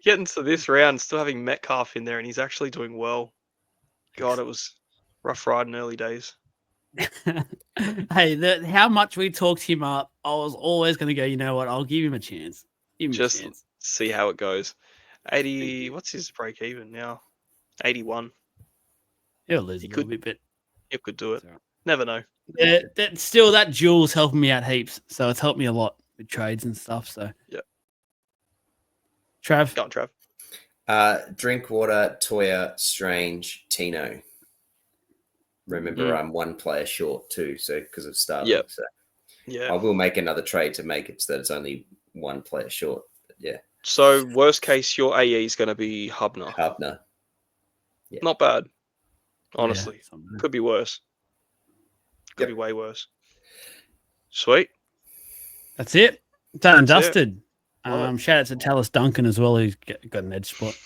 Getting to this round, still having Metcalf in there, and he's actually doing well. God, it was rough ride in early days. Hey, how much we talked him up, I was always going to go, you know what, I'll give him a chance. Just see how it goes. 80, what's his break even now? 81. He'll lose He a little could. bit, but He could do it. it's all right. Never know. That duel's helping me out heaps. So it's helped me a lot with trades and stuff. So yeah. Trav. Go on, Trav. Drinkwater, Toya, Strange, Tino. Remember, I'm one player short too, so because of Starling. Yep. So yeah. I will make another trade to make it so that it's only one player short. But yeah. So worst case, your AE is going to be Hubner. Yeah. Not bad. Honestly. Yeah, Could be worse. Could be way worse. Sweet. That's it. Done and That's dusted. Shout out to Tallis Duncan as well, who's got an edge spot.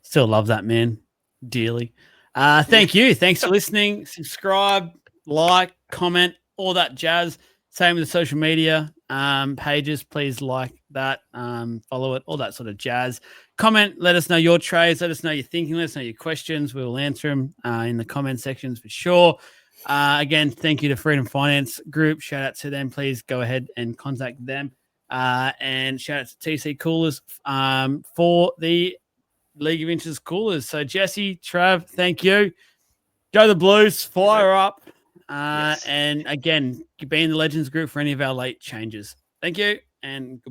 Still love that man dearly. Thank you. Thanks for listening. Subscribe, like, comment, all that jazz. Same with the social media pages. Please like that, follow it, all that sort of jazz. Comment, let us know your trades. Let us know your thinking. Let us know your questions. We will answer them in the comment sections for sure. Again, thank you to Freedom Finance Group. Shout out to them. Please go ahead and contact them. And shout out to TC Coolers for the League of Inches Coolers. So, Jesse, Trav, thank you. Go the Blues. Fire up. And again, be in the Legends group for any of our late changes. Thank you and goodbye.